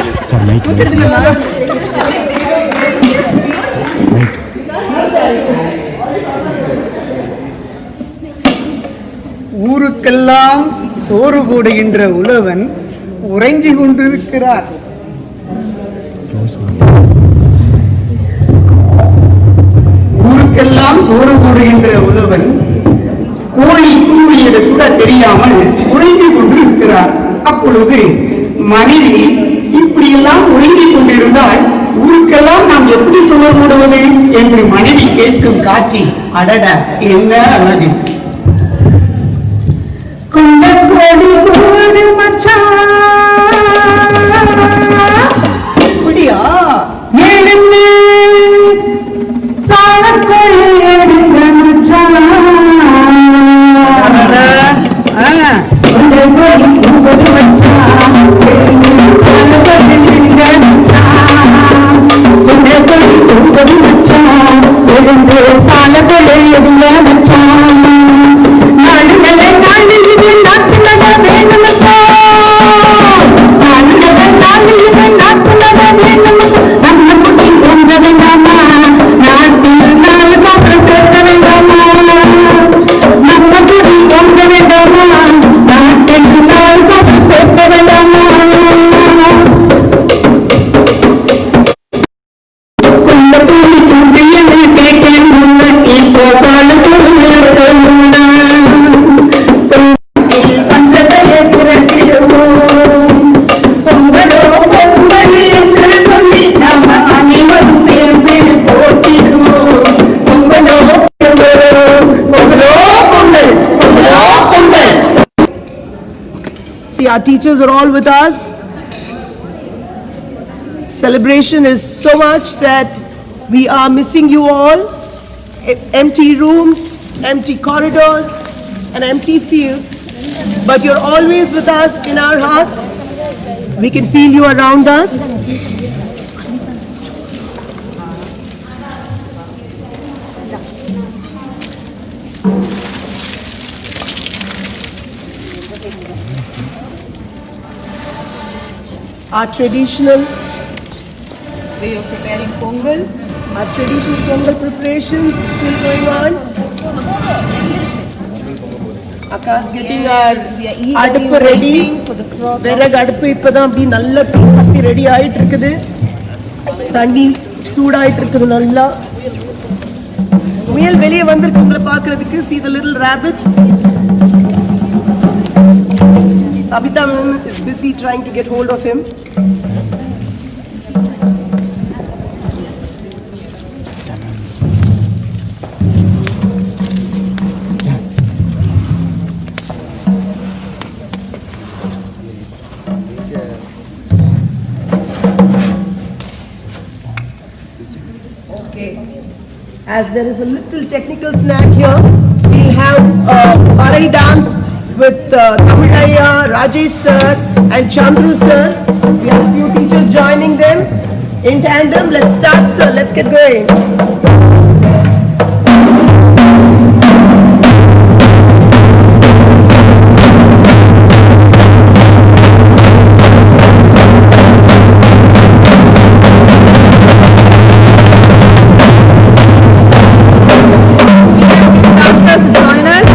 ஊருக்கெல்லாம் சோறு போடுகின்ற உழவன் உறங்கி கொண்டிருக்கிறார். ஊருக்கெல்லாம் சோறு போடுகின்ற உழவன் கோழி கூவியது கூட தெரியாது. முடியாமல் உறங்கிக் கொண்டிருக்கிறார். அப்பொழுது மனைவி இப்படியெல்லாம் உறங்கிக் கொண்டிருந்தால் ஊருக்கெல்லாம் நாம் எப்படி சொல்ல முடிவது என்று மனைவி கேட்கும் காட்சி, அடட என்ன அழகு. கொண்ட கோடி கூடு மச்சான் அப்படியா? எழுந்து சாலக்கொழு எடுங்க மச்சான். கொண்ட கோடி கூடு மச்சான் எழுந்து சாலக்கொழு எடுங்க மச்சான். கொண்ட கோடி கூடு மச்சான் எழுந்து சாலக்கொழு எடுங்க மச்சான். நாடுகளை நாடு இது நாட்டு நட வேண்டுமப்போ. நாடுகளை நாடு இது நாட்டு நட வேண்டுமப்போ. நம்ம குடி பொங்க வேண்டாமா, நாட்டில் 4 காசு சேர்க்க வேண்டாமா. நம்ம குடி பொங்க வேண்டாமா, நாட்டில் 4 காசு சேர்க்க வேண்டாமா. கொண்ட கூலி கூட்டி என்று கேட்டேன் முன்ன, இப்போ சால கூலி எடுக்க முன்ன. பஞ்சத்தையே திரட்டிடுவோம், பொங்கலோ பொங்கல் என்று சொல்லி நாம அனைவரும் சேர்ந்து போட்டிடுவோம். பொங்கலோ பொங்கலோ பொங்கல், பொங்கலோ Pongal. See, our teachers are all with us. Celebration is so much that we are missing you all. Empty rooms, empty corridors, and empty fields. But you're always with us in our hearts. We can feel you around us. Our traditional way of preparing Pongal, our traditional Pongal preparations is still going on. Akash getting our அடுப்பு ready. விறகு அடுப்பு இப்பதான் அப்படி நல்லா பத்தி ready ஆயிட்டு இருக்குது. தண்ணி சூடாயிட்டு இருக்குது நல்லா. முயல் வெளியே வந்திருக்கு உங்களை பார்க்கிறதுக்கு. See the little rabbit. Sabita is busy trying to get hold of him. Okay. As there is a little technical snag here, we'll have a Barai dance with Tamilaya, Rajesh sir and Chandru sir. We have a few teachers joining them in tandem. Let's start, sir. Let's get going. Dancers join us.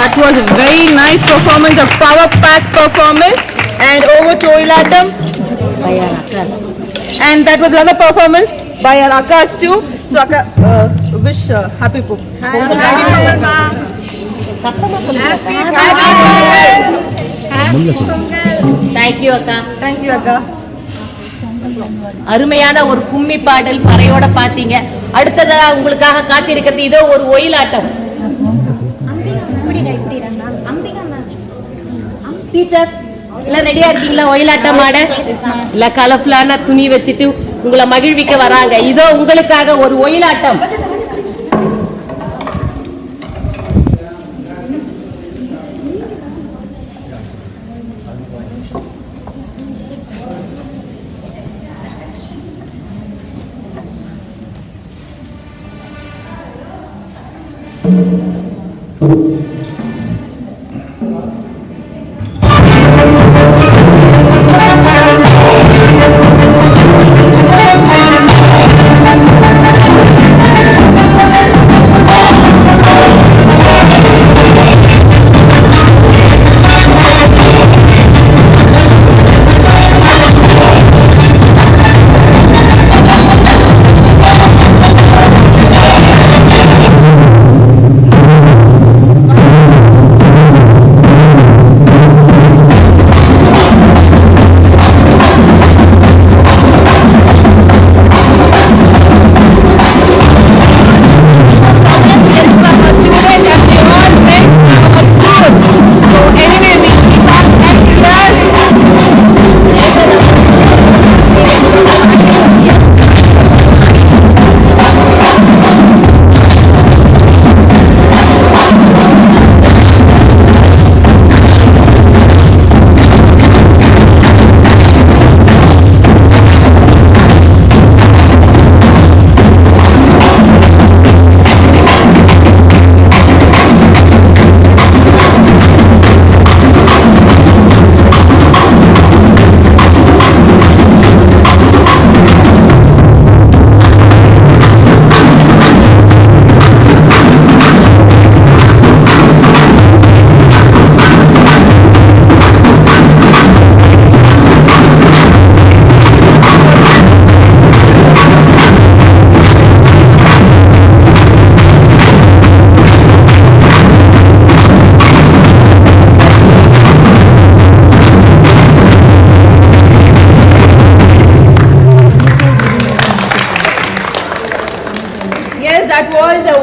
That was a very nice performance, a power-packed performance. And over to Oilatam. And that was another performance by our Akas too. So Akka, wish happy Pongal. Thank you அக்கா. Thank you Akka. அருமையான ஒரு கும்மி பாடல் பறையோட பாத்தீங்க. அடுத்ததா உங்களுக்காக காத்திருக்கிறது இதோ ஒரு ஒயிலாட்டம். டீச்சர்ஸ் எல்லாம் ரெடியா இருக்கீங்களா ஒயிலாட்டம் ஆட? இல்ல கலர்ஃபுல்லான துணி வச்சுட்டு உங்களை மகிழ்விக்க வராங்க. இதோ உங்களுக்காக ஒரு ஒயிலாட்டம்.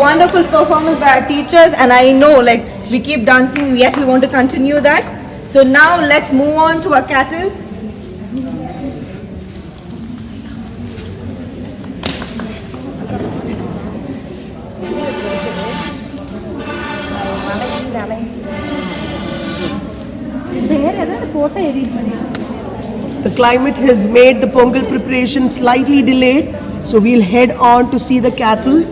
Wonderful performance by our teachers, and I know like we keep dancing yet we want to continue that. So now let's move on to our cattle. The climate has made the Pongal preparation slightly delayed, so we'll head on to see the cattle.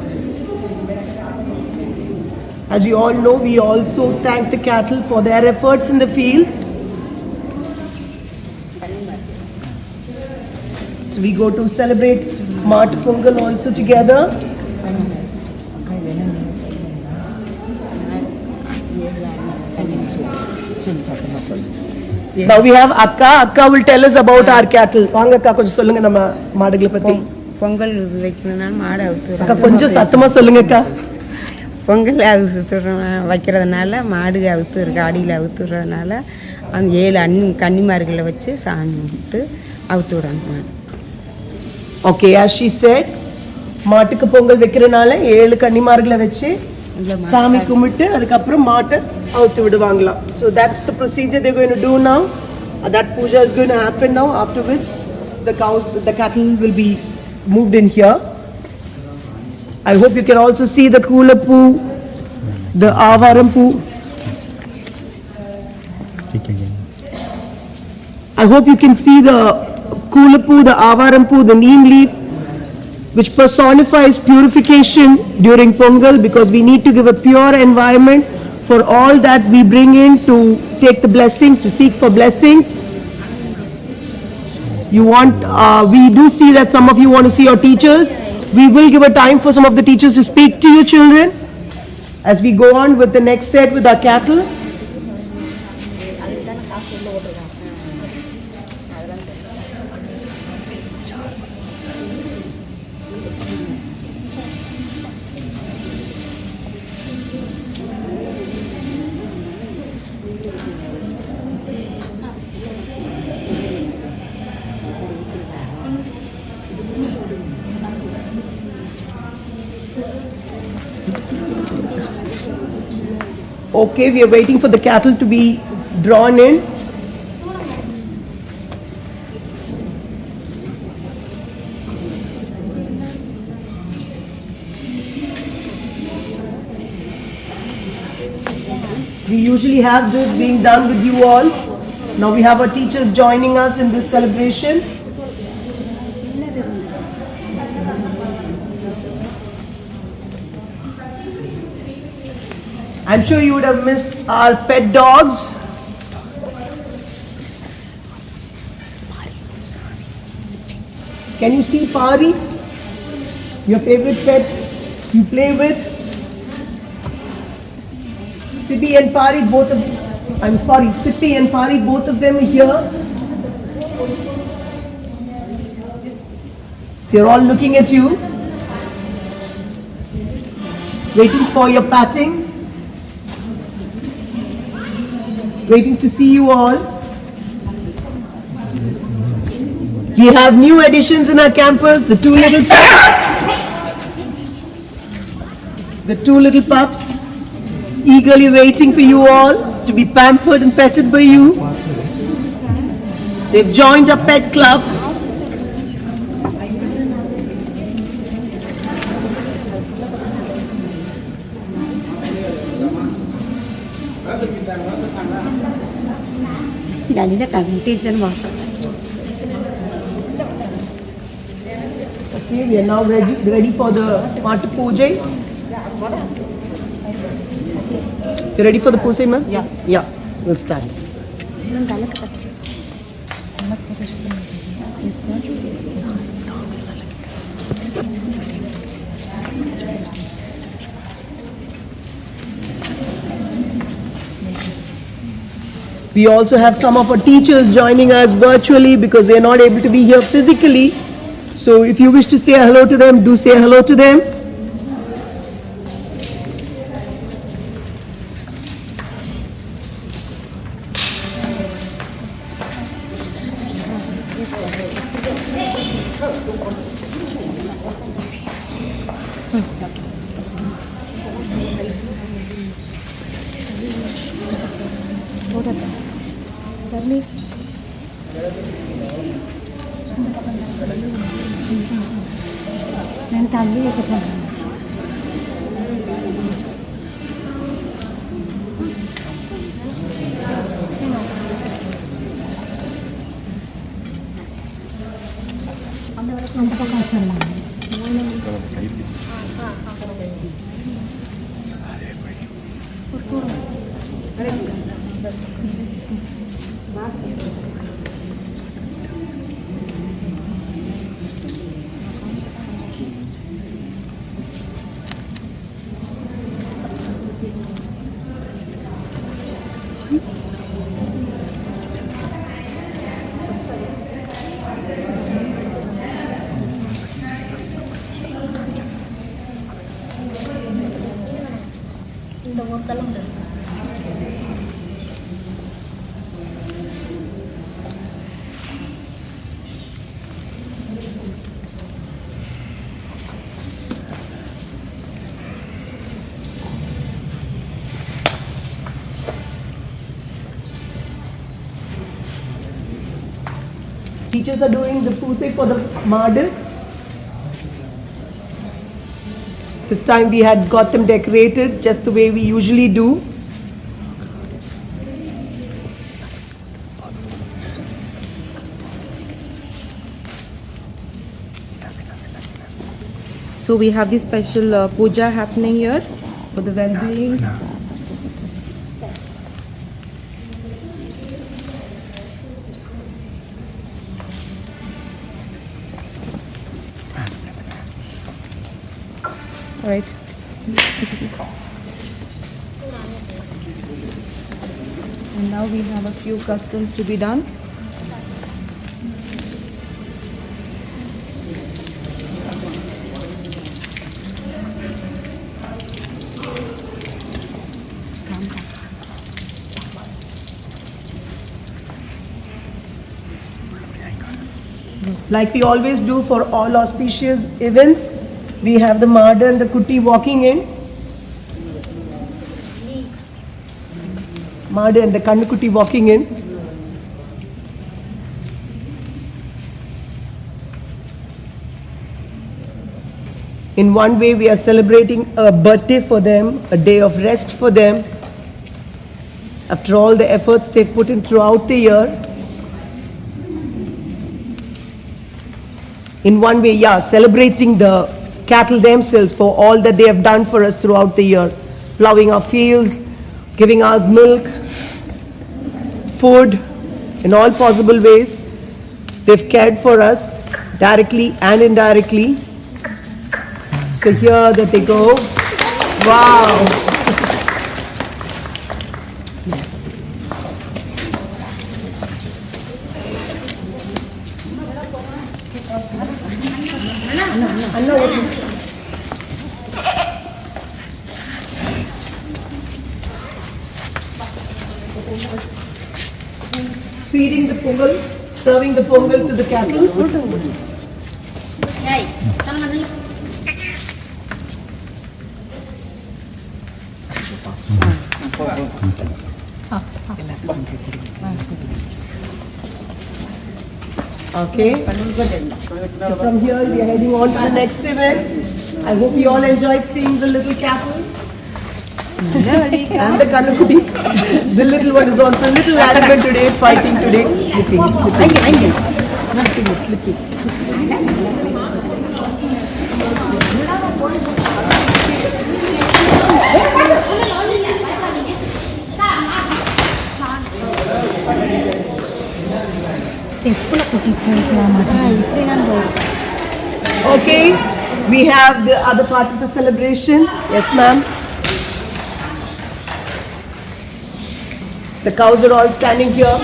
As you all know, we also thank the cattle for their efforts in the fields. So we go to celebrate Mart Pongal also together. Now we have Akka. Akka will tell us about our cattle. வாங்க அக்கா கொஞ்சம் சொல்லுங்க நம்ம மாடுகளை பத்தி. பொங்கல் வைக்கணும்னா மாடு அக்கா கொஞ்சம் சத்தமா சொல்லுங்க அக்கா. பொங்கல் வைக்கிறதுனால மாடு அவுத்துருக்கு, அடியில் அவுத்துறதுனால அந்த 7 கன்னிமார்களை வச்சு சாமி கும்பிட்டு அவுத்து விடணும். Okay, as she said, மாட்டுக்கு பொங்கல் வைக்கிறதுனால 7 கன்னிமார்களை வச்சு சாமி கும்பிட்டு அதுக்கப்புறம் மாட்டை அவுத்து விடுவாங்களாம். So that's the procedure they're going to do now. That puja is going to happen now, after which the cattle will be moved in here. I hope you can also see the Kulapu, the Avarampu. I hope you can see the Kulapu, the Avarampu, the neem leaf, which personifies purification during Pongal, because we need to give a pure environment for all that we bring in to take the blessings, to seek for blessings. We do see that some of you want to see your teachers. We will give a time for some of the teachers to speak to you children. as we go on with the next set with our cattle. Okay, we are waiting for the cattle to be drawn in. We usually have this being done with you all. Now we have our teachers joining us in this celebration. I'm sure you would have missed our pet dogs. Can you see Pari? Your favorite pet you play with? Sippy and Pari, both of them. I'm sorry, Sippy and Pari, both of them are here. They're all looking at you, waiting for your patting. Waiting to see you all. We have new additions in our campus, the two little pups, eagerly waiting for you all to be pampered and petted by you. They've joined our pet club. Okay, we are now ready for the Mata Puja. You ready for the Puja, ma'am? Yes. Yeah, we'll start. We also have some of our teachers joining us virtually because they are not able to be here physically. So if you wish to say hello to them, do say hello to them. Teachers are doing the Puja for the Mardu. This time we had got them decorated just the way we usually do. So we have this special puja happening here for the well-being. All right. And now we have a few customs to be done. Like we always do for all auspicious events, we have the Marda and the Kuti walking in. Marda and the Kannukutti walking in. In one way, we are celebrating a birthday for them, a day of rest for them. After all the efforts they've put in throughout the year. In one way, yeah, celebrating the cattle themselves for all that they have done for us throughout the year. Plowing our fields, giving us milk, food, in all possible ways. They've cared for us directly and indirectly. So here that they go. Wow. Feeding the pongal, serving the pongal to the cattle. Okay. So from here we are heading on to the next event. I hope you all enjoyed seeing the little cattle. And the Kannukutti. The little one is also a little adamant today, fighting today. Slipping, it's slipping. Slipping, it's slipping. Okay, we have the other part of the celebration. Yes, ma'am. The cows are all standing here.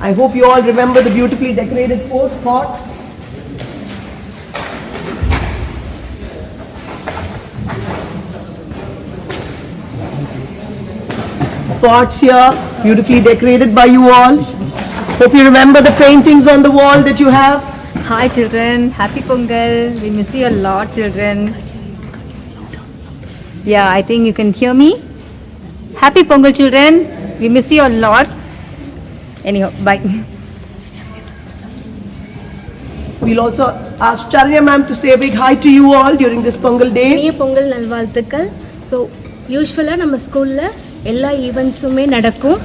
I hope you all remember the beautifully decorated 4 pots. Pots here, beautifully decorated by you all. Hope you remember the paintings on the wall that you have. Hi children, happy Pongal. We miss you a lot children. Yeah, I think you can hear me. Happy Pongal children. We miss you a lot. Anyhow, bye. We'll also ask Charya ma'am to say a big hi to you all during this Pongal day. இனிய பொங்கல் நல்வாழ்த்துக்கள். So யூஸ்வலாக நம்ம ஸ்கூலில் எல்லா ஈவெண்ட்ஸுமே நடக்கும்.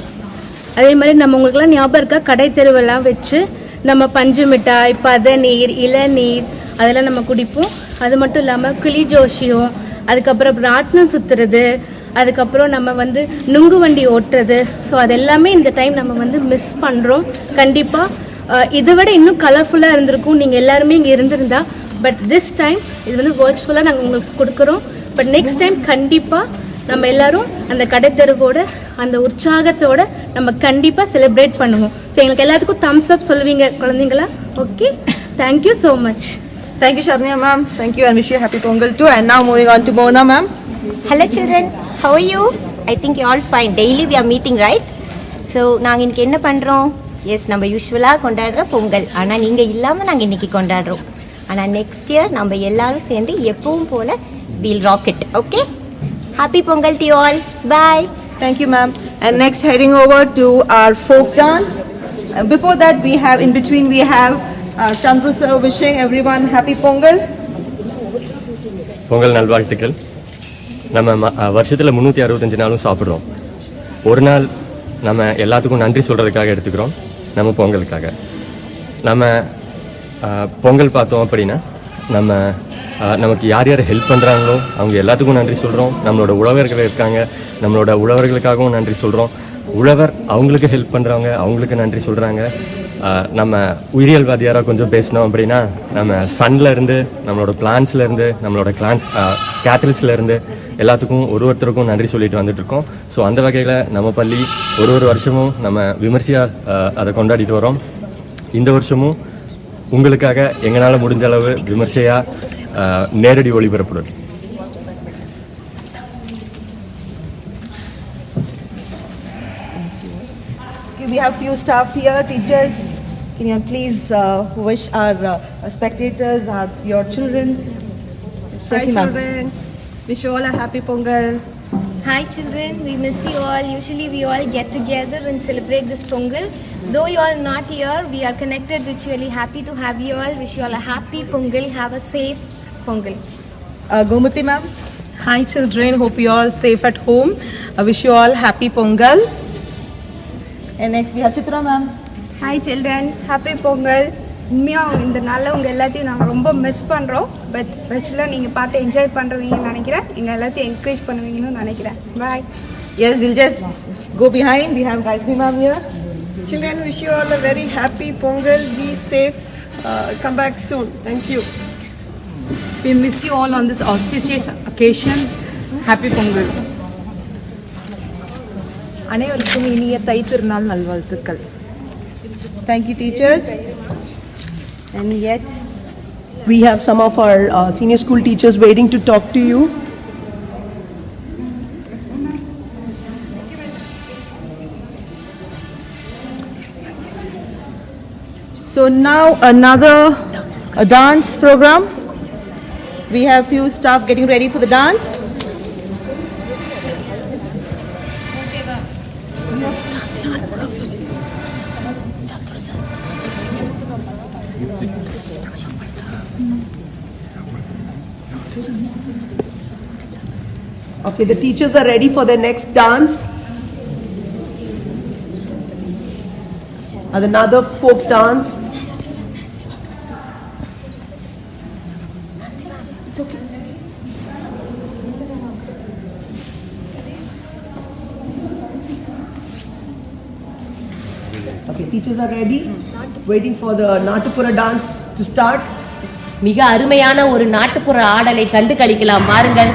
அதே மாதிரி நம்ம உங்களுக்குலாம் ஞாபகம் இருக்கா, கடை தெருவெல்லாம் வச்சு நம்ம பஞ்சு மிட்டாய், பதநீர், இளநீர் அதெல்லாம் நம்ம குடிப்போம். அது மட்டும் இல்லாமல் கிளி ஜோஷியம், அதுக்கப்புறம் ராட்டினம் சுற்றுறது, அதுக்கப்புறம் நம்ம வந்து நுங்கு வண்டி ஓட்டுறது. ஸோ அது எல்லாமே இந்த டைம் நம்ம வந்து மிஸ் பண்ணுறோம். கண்டிப்பாக இதை விட இன்னும் கலர்ஃபுல்லாக இருந்திருக்கும் நீங்கள் எல்லாருமே இங்கே இருந்திருந்தா. பட் திஸ் டைம் இது வந்து வர்ச்சுவலாக நாங்கள் உங்களுக்கு கொடுக்குறோம். பட் நெக்ஸ்ட் டைம் கண்டிப்பாக நம்ம எல்லாரும் அந்த கடைத்தெருவோட அந்த உற்சாகத்தோட நம்ம கண்டிப்பாக செலிப்ரேட் பண்ணுவோம். ஸோ எங்களுக்கு எல்லாத்துக்கும் தம்ஸ் அப் சொல்லுவீங்க குழந்தைங்களா? Okay, thank you so much. Thank you, Sharnya ma'am. Thank you, and wish you a happy Pongal too. And now moving on to Mona ma'am. Hello children, how are you? I think you all fine. Daily we are meeting, right? So நாங்கள் இன்னைக்கு என்ன பண்ணுறோம்? S, நம்ம யூஸ்வலாக கொண்டாடுற பொங்கல். ஆனால் நீங்கள் இல்லாமல் நாங்கள் இன்னைக்கு கொண்டாடுறோம். ஆனால் நெக்ஸ்ட் இயர் நம்ம எல்லாரும் சேர்ந்து எப்பவும் போல் we'll rock it. Okay? Happy Pongal to you all. Bye. Thank you, ma'am. And next, heading over to our folk dance. Before that, we have in between we have Chandru sir wishing everyone happy Pongal. Pongal நல்வாழ்த்துக்கள். நம்ம வருஷத்தில் 365 நாளும் சாப்பிட்றோம். ஒரு நாள் நம்ம எல்லாத்துக்கும் நன்றி சொல்கிறதுக்காக எடுத்துக்கிறோம், நம்ம பொங்கலுக்காக. நம்ம பொங்கல் பார்த்தோம் அப்படின்னா நமக்கு யார் யார் ஹெல்ப் பண்ணுறாங்களோ அவங்க எல்லாத்துக்கும் நன்றி சொல்கிறோம். நம்மளோட உழவர்கள் இருக்காங்க, நம்மளோட உழவர்களுக்காகவும் நன்றி சொல்கிறோம். உழவர் அவங்களுக்கு ஹெல்ப் பண்ணுறவங்க அவங்களுக்கு நன்றி சொல்கிறாங்க. நம்ம உயிரியல்வாதியாராக கொஞ்சம் பேசணும் அப்படின்னா நம்ம சன்ல இருந்து நம்மளோட பிளான்ஸ்ல இருந்து நம்மளோட கேட்டல்ஸ்ல இருந்து எல்லாத்துக்கும் ஒருத்தருக்கும் நன்றி சொல்லிட்டு வந்துட்டு இருக்கோம். ஸோ அந்த வகையில் நம்ம பள்ளி ஒரு வருஷமும் நம்ம விமர்சையாக அதை கொண்டாடிட்டு வரோம். இந்த வருஷமும் உங்களுக்காக எங்களால் முடிஞ்ச அளவு விமர்சையாக நேரடி ஒளிபரப்புறது. We have few staff here, teachers. Can you please wish our spectators, your children? Hi children, wish you all a happy Pongal. Hi children, we miss you all. Usually we all get together and celebrate this Pongal. Though you are not here, we are connected virtually. Happy to have you all. Wish you all a happy Pongal. Have a safe Pongal. Gomati ma'am. Hi children, hope you all safe at home. I wish you all happy Pongal. And next we have Chitra ma'am. Hi children, happy Pongal. உண்மையாக இந்த நாளில் உங்கள் எல்லாத்தையும் நாங்கள் ரொம்ப miss பண்ணுறோம். But ஆக்சுவலாக நீங்கள் பார்த்து என்ஜாய் பண்ணுறீங்கன்னு நினைக்கிறேன். எங்கள் எல்லாத்தையும் என்கரேஜ் பண்ணுவீங்கன்னு நினைக்கிறேன். பாய். Yes, we'll just go behind. We have Gayatri ma'am here. Children, wish you all a very happy Pongal. Be safe. Come back soon. Thank you. We miss you all on this auspicious occasion. Happy Pongal. அனைவருக்கும் இனிய தைத்திருநாள் நல்வாழ்த்துக்கள். Thank you teachers. And yet we have some of our senior school teachers waiting to talk to you. So now another dance program. We have few staff getting ready for the dance. Okay, the teachers are ready for their next dance. And another folk dance. Okay, teachers are ready, waiting for the Natupura dance to start. மிக அருமையான ஒரு நாட்டுப்புற ஆடலை கண்டு களிக்கலாம் பாருங்கள்.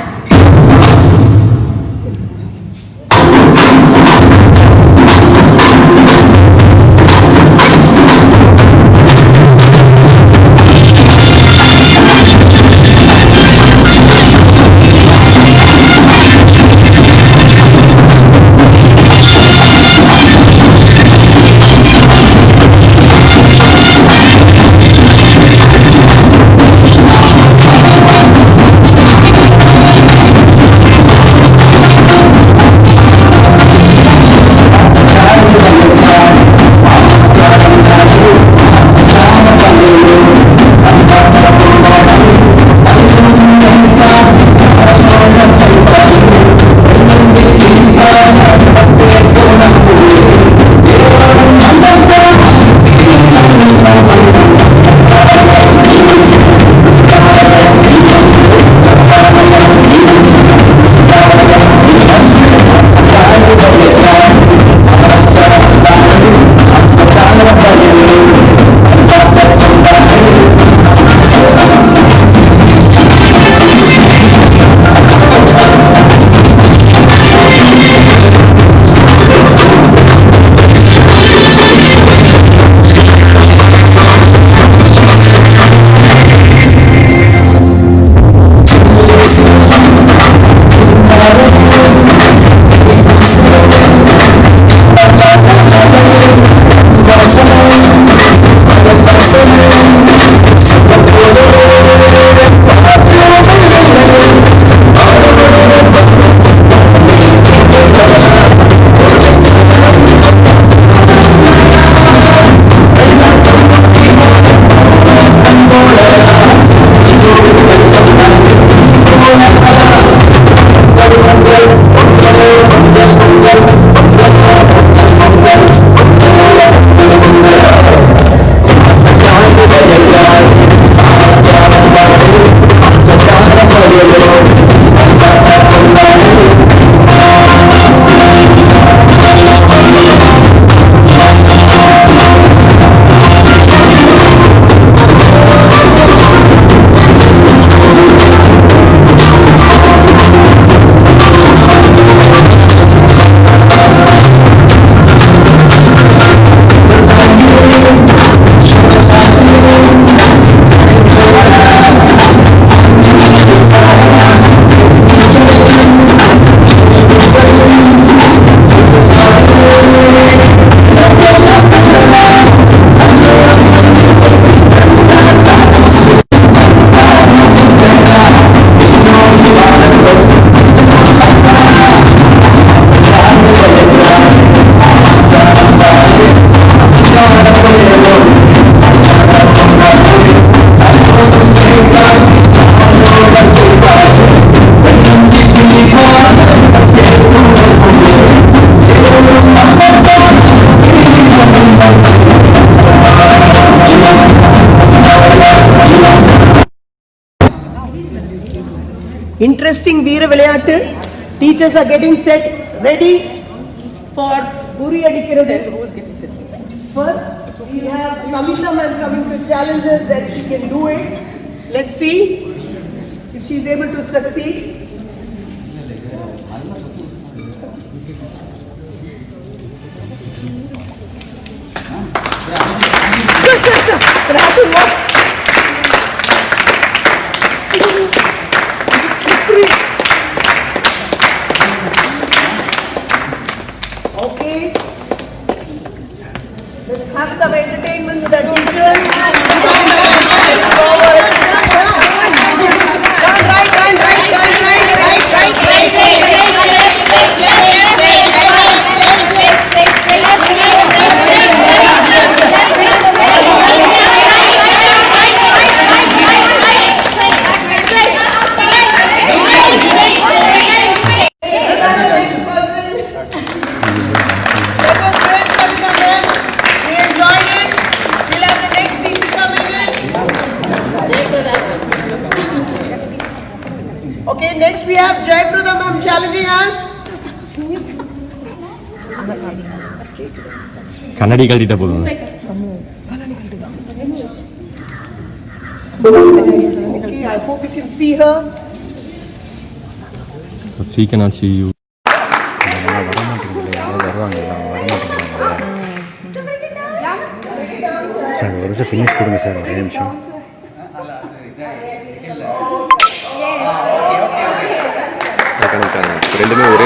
interesting Veera Vilayattu. Teachers are getting set, ready for Uri Adikkirathu. Who is getting set? First, we have Samita ma'am coming to challenge us that she can do it. Let's see if she is able to succeed. Sir. But I have to walk. It's slippery. Okay. Let's have some entertainment with our teacher. Okay, next we have Jayapradha ma'am challenging us. கண்ணாடி கழட்டிட்ட போதும். Okay, I hope you can see her. But she cannot see you. Sir ஒரு நிமிஷம் finish கொடுங்க sir, ஒரே நிமிஷம். ரெண்டுமே ஒரே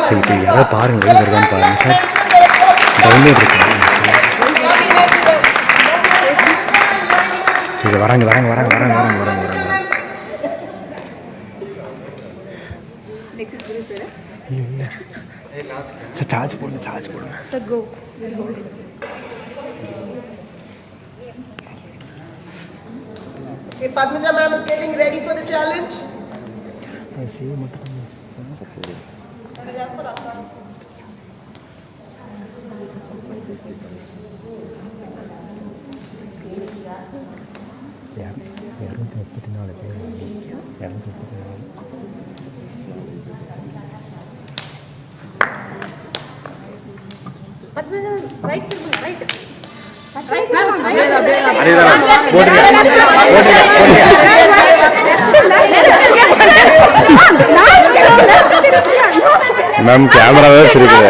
சரி, இப்போ யாராவது பாருங்க, வருதான்னு பாருங்க சார். டவுன்லோட் இருக்கு. சரி, வராங்க. சார் சார்ஜ் போடுங்க. Sir, go. We'll hold it. Okay, Padmaja ma'am is getting ready for the challenge. Ma'am கேமராவே வச்சிருக்கீங்க.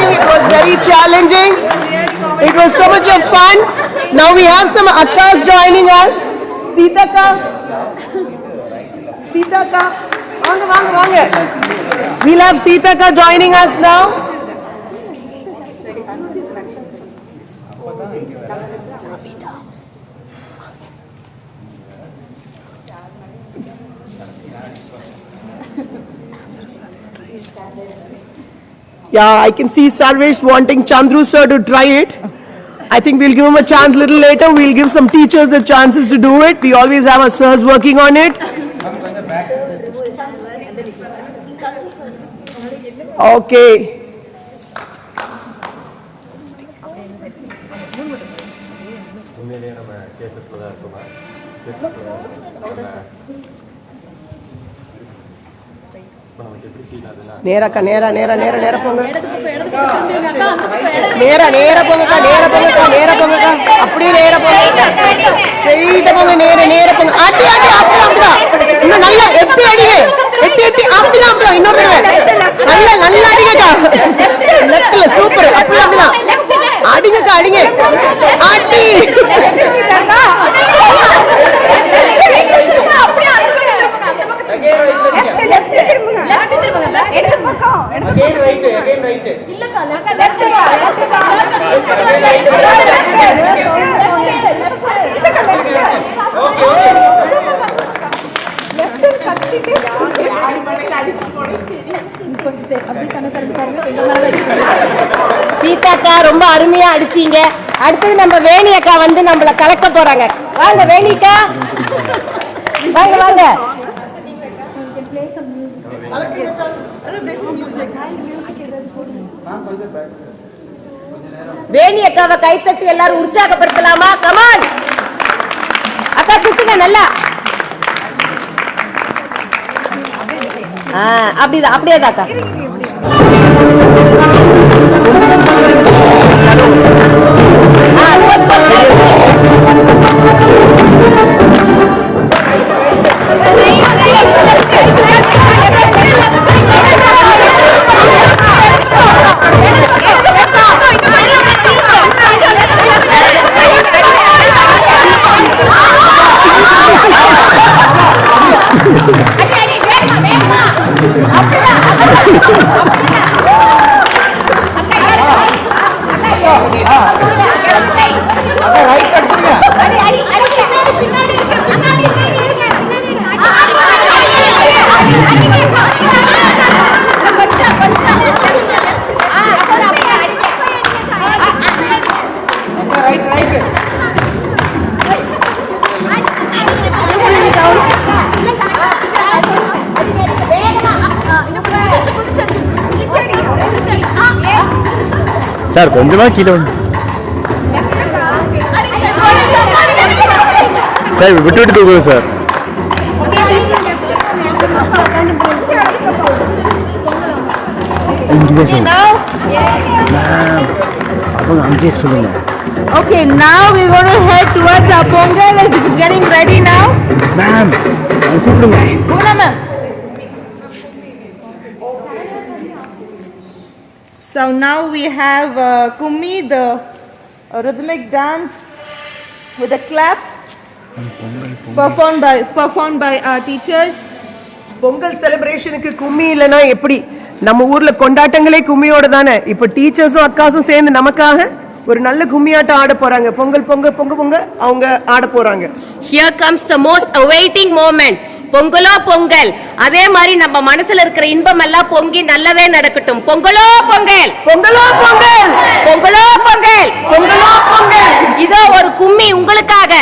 It was very challenging. It was so much of fun. Now we have some akkas joining us. Sitaka. Vanga. We'll have Sitaka joining us now. Yeah, I can see Sarvesh wanting Chandru sir to try it. I think we'll give him a chance a little later. We'll give some teachers the chances to do it. We always have our sirs working on it. Okay. நேரா போங்க. நேரா போங்க. அப்படியே நேரா போங்க. ஸ்ட்ரைட்டா போங்க. நேரா போங்க. அடி அப்படிதான். இன்னும் நல்லா எட்டி அடிங்க. எட்டி அப்படிதான். இன்னொரு நல்லா அடிங்கக்கா. லெஃப்ட்ல சூப்பர். அப்படிதான். அடிங்கக்கா. அடி. சீதாக்கா ரொம்ப அருமையா அடிச்சீங்க. அடுத்தது நம்ம வேணி அக்கா வந்து நம்மள கலக்க போறாங்க. வாங்க வேணிக்கா, வாங்க வாங்க. வேணி அக்காவை கைத்தட்டி எல்லாரும் உற்சாகப்படுத்தலாமா? கமான் அக்கா, சுத்துங்க நல்லா. அப்படிதான், அப்படியேதான் அக்கா. சார் கொஞ்சமா கீழே வந்து சார் விட்டு விட்டு தூக்குது சார். அவங்க அங்கேயே சொல்லுங்க. Okay, now we're going to head towards our Pongal. It is getting ready now. Ma'am, கூப்பிடுங்க. Kumla ma'am. So now we have Kummi, the rhythmic dance with a clap performed by our teachers. Pongal செலிப்ரேஷனுக்கு கும்மி இல்லைன்னா எப்படி? நம்ம ஊர்ல கொண்டாட்டங்களே கும்மியோட தானே. இப்போ டீச்சர்ஸும் அக்காசும் சேர்ந்து நமக்காக ஒரு நல்ல கும்மியாட்டம் ஆட போறாங்க. பொங்கல் பொங்க பொங்க பொங்க அவங்க ஆட போறாங்க. Here comes the most awaiting moment. பொங்கலோ பொங்கல். அதே மாதிரி நம்ம மனசுல இருக்கிற இன்பம் எல்லாம் பொங்கி நல்லதே நடக்கட்டும். பொங்கலோ பொங்கல், பொங்கலோ பொங்கல், பொங்கலோ பொங்கல், பொங்கலோ பொங்கல். இதோ ஒரு கும்மி உங்களுக்காக.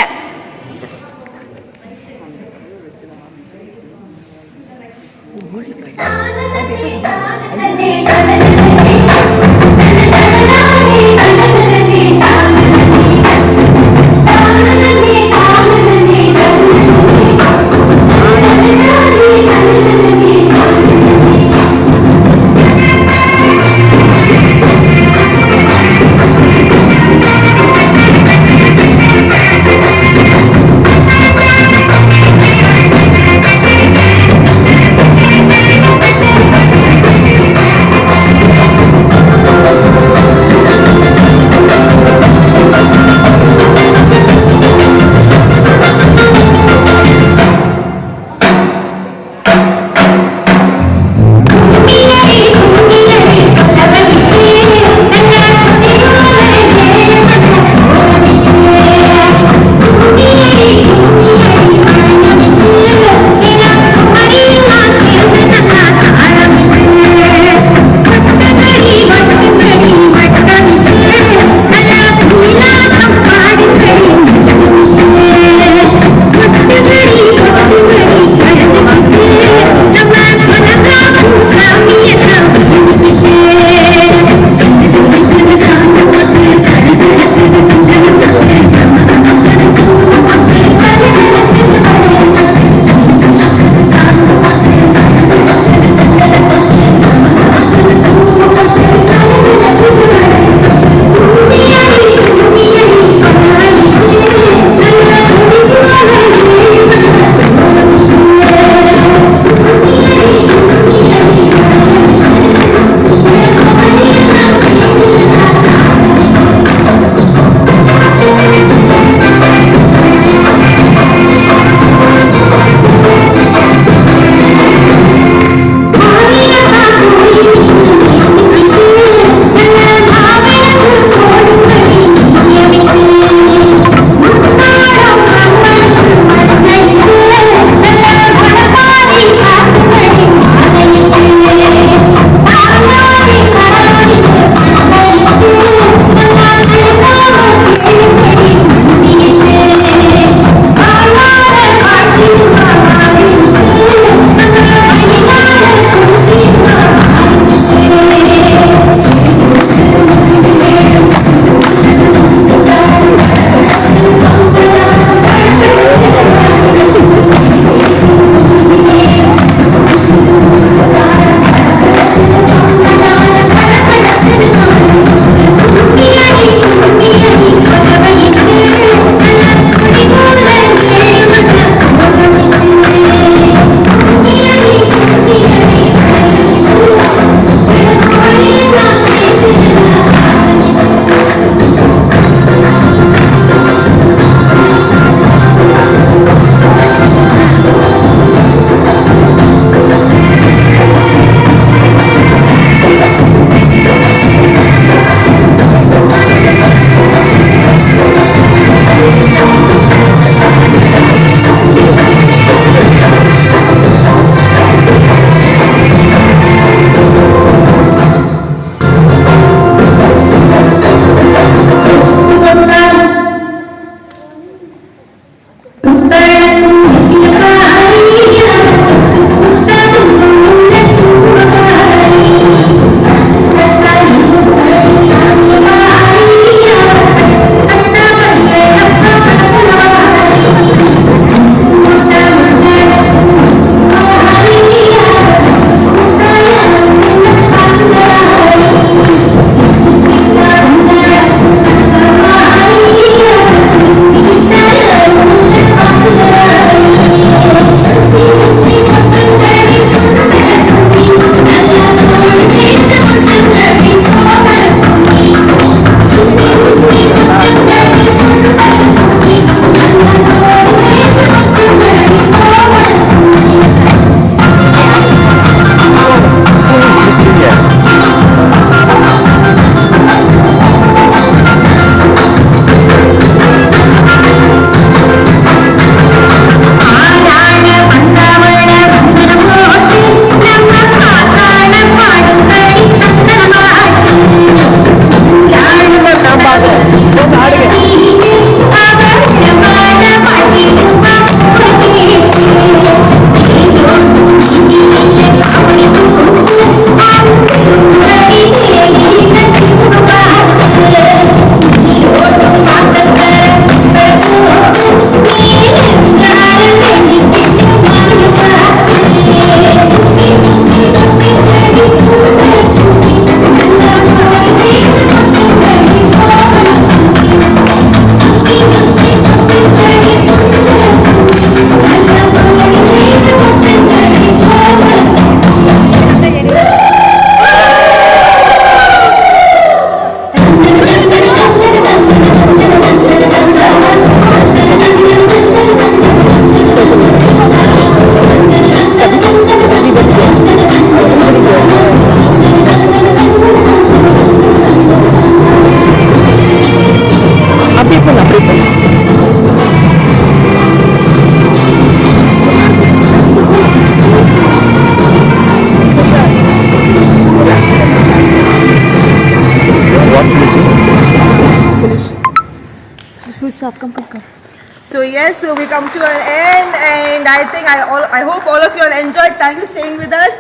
So yes, so we come to an end, and I think I hope all of you all enjoyed. Thank you for staying with us,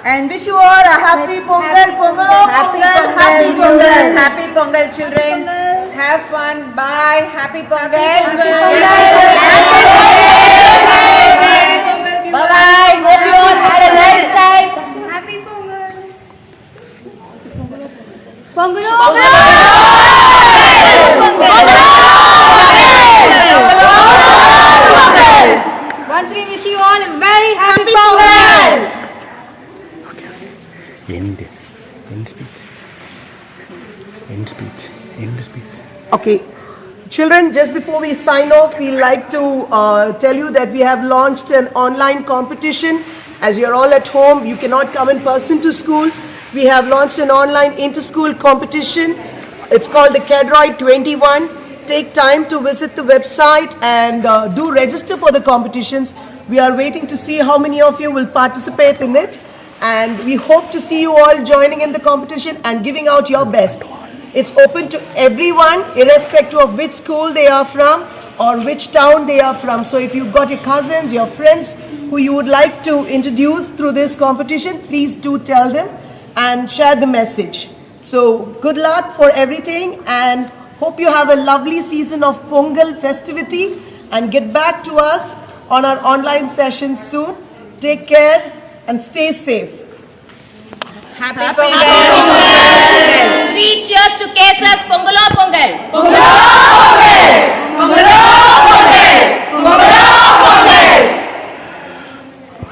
and wish you all a happy Pongal, Pongal, happy Pongal, happy Pongal, children. Have fun. Bye. Happy Pongal. Bye bye. Hope you all had a nice time. Happy Pongal. Pongal. Once we wish you all a very happy Pongal. End speech. Okay, children, just before we sign off, we'd like to tell you that we have launched an online competition. As you're all at home, you cannot come in person to school. We have launched an online inter-school competition. It's called the Cadroid 21. Take time to visit the website and do register for the competitions. We are waiting to see how many of you will participate in it. And we hope to see you all joining in the competition and giving out your best. It's open to everyone, irrespective of which school they are from or which town they are from. So if you've got your cousins, your friends who you would like to introduce through this competition, please do tell them and share the message. So good luck for everything, and hope you have a lovely season of Pongal festivity, and get back to us on our online sessions soon. Take care and stay safe. Happy Pongal. 3 cheers to Kesas Pongalo Pongal.